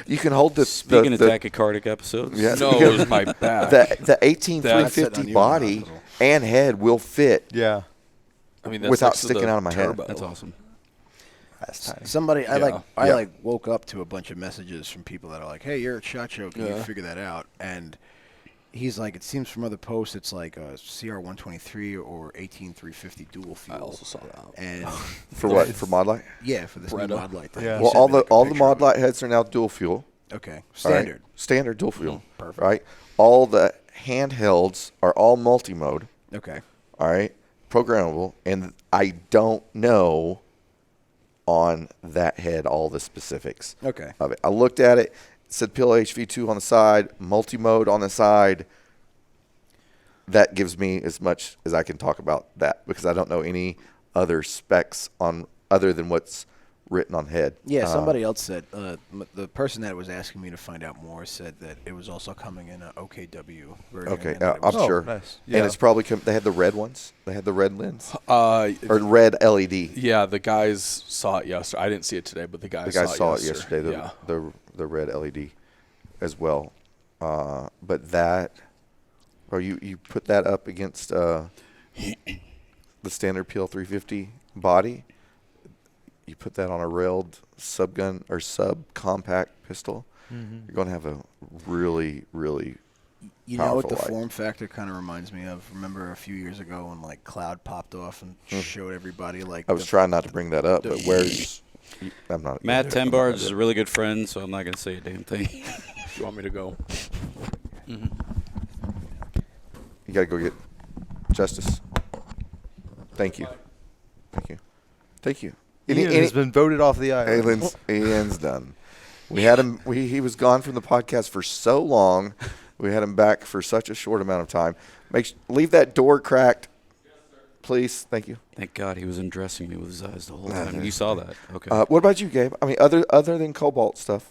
You can hold the. Speaking of tachycardic episodes. Yeah, no, it was my back. The 18350 body and head will fit. Yeah. I mean, that's without sticking out of my turbo. head. That's awesome. Somebody, I woke up to a bunch of messages from people that are like, "Hey, you're at SHOT Show. Can you figure that out?" And he's like, "It seems from other posts, it's like a CR123 or 18350 dual fuel." I also saw that. And For what? For Modlite? yeah, for this new Modlite thing. Yeah. He Well, sent me all a the picture of it. Modlite heads are now dual fuel. Okay, All right? standard. Standard dual fuel. Perfect. Right. All the handhelds are all multi-mode. Okay. All right, programmable, and I don't know on that head all the specifics Okay. of it. I looked at it, it said PIL HV2 on the side, multi-mode on the side. That gives me as much as I can talk about that because I don't know any other specs on other than what's written on head. Yeah, somebody else said, the person that was asking me to find out more said that it was also coming in an OKW version. Okay, and that it I'm was- sure. Nice. And Yeah. it's probably they had the red ones. They had the red lens or red LED. Yeah, the guys saw it yesterday. I didn't see it today, but the guys saw it yesterday. Yeah. The red LED as well. But that, or you put that up against the standard PL350 body. You put that on a railed subgun or subcompact pistol. You're going to have a really, really You know what the powerful light. form factor kind of reminds me of? Remember a few years ago when like Cloud popped off and showed everybody like. I was trying not to bring that up, but where's? I'm not. Matt Tenbarge is a really good friend, so I'm not going to say a damn thing. If you want me to go. You got to go get justice. Thank you. Thank you. Thank you. Ian has been voted off the island. Ian's done. We had him. He was gone from the podcast for so long. We had him back for such a short amount of time. Leave that door cracked, please. Thank you. Thank God he was undressing me with his eyes the whole time. You saw that. Okay. What about you, Gabe? I mean, other than Cobalt stuff,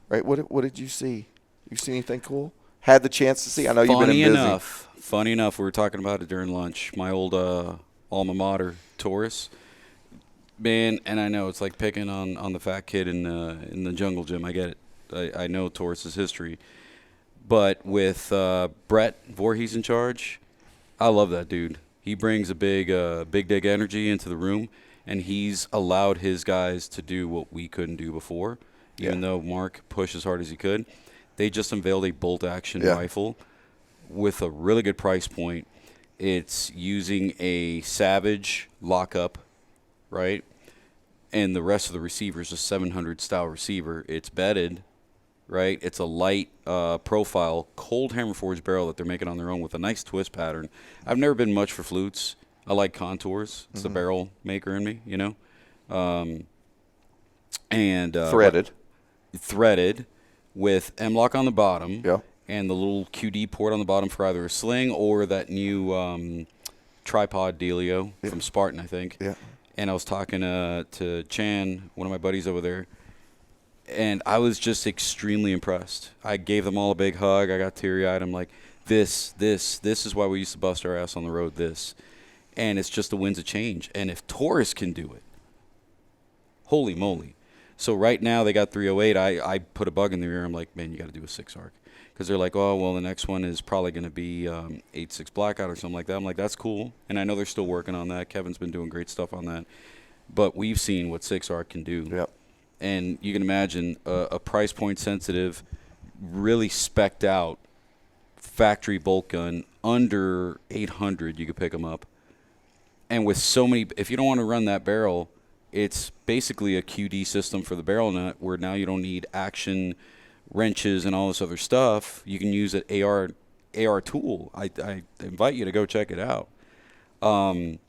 right? What did you see? You see anything cool? Had the chance to see? I know you've been busy. Funny enough, we were talking about it during lunch. My old alma mater, Taurus, Man, and I know it's like picking on the fat kid in the jungle gym. I get it. I know Taurus's history. But with Brett Voorhees in charge, I love that dude. He brings a big dig energy into the room, and he's allowed his guys to do what we couldn't do before, even though Mark pushed as hard as he could. They just unveiled a bolt-action rifle with a really good price point. It's using a Savage lockup, right? And the rest of the receiver is a 700 style receiver. It's bedded, right? It's a light profile, cold hammer forged barrel that they're making on their own with a nice twist pattern. I've never been much for flutes. I like contours. It's the barrel maker in me, you know? And threaded with M-lock on the bottom. Yeah. And the little QD port on the bottom for either a sling or that new tripod dealio from Spartan, I think. Yeah. And I was talking to Chan, one of my buddies over there, and I was just extremely impressed. I gave them all a big hug. I got teary-eyed. I'm like, this is why we used to bust our ass on the road, this. And it's just the winds of change. And if Taurus can do it, holy moly. So right now they got 308. I put a bug in their ear. I'm like, man, you got to do a 6-arc. Because they're like, oh, well, the next one is probably going to be 8.6 Blackout or something like that. I'm like, that's cool. And I know they're still working on that. Kevin's been doing great stuff on that. But we've seen what 6-arc can do. Yep. And you can imagine a price point sensitive, really specced out factory bolt gun under 800, you could pick them up. And with so many, if you don't want to run that barrel, it's basically a QD system for the barrel nut where now you don't need action wrenches and all this other stuff. You can use an AR tool. I invite you to go check it out. And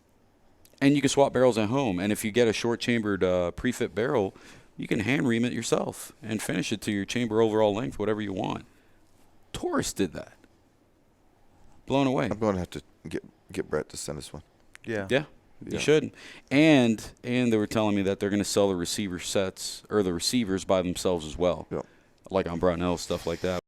you can swap barrels at home. And if you get a short chambered pre-fit barrel, you can hand ream it yourself and finish it to your chamber overall length, whatever you want. Taurus did that. Blown away. I'm going to have to get Brett to send us one. Yeah. Yeah. You should. And they were telling me that they're going to sell the receiver sets or the receivers by themselves as well. Yep. Like on Brownell, stuff like that.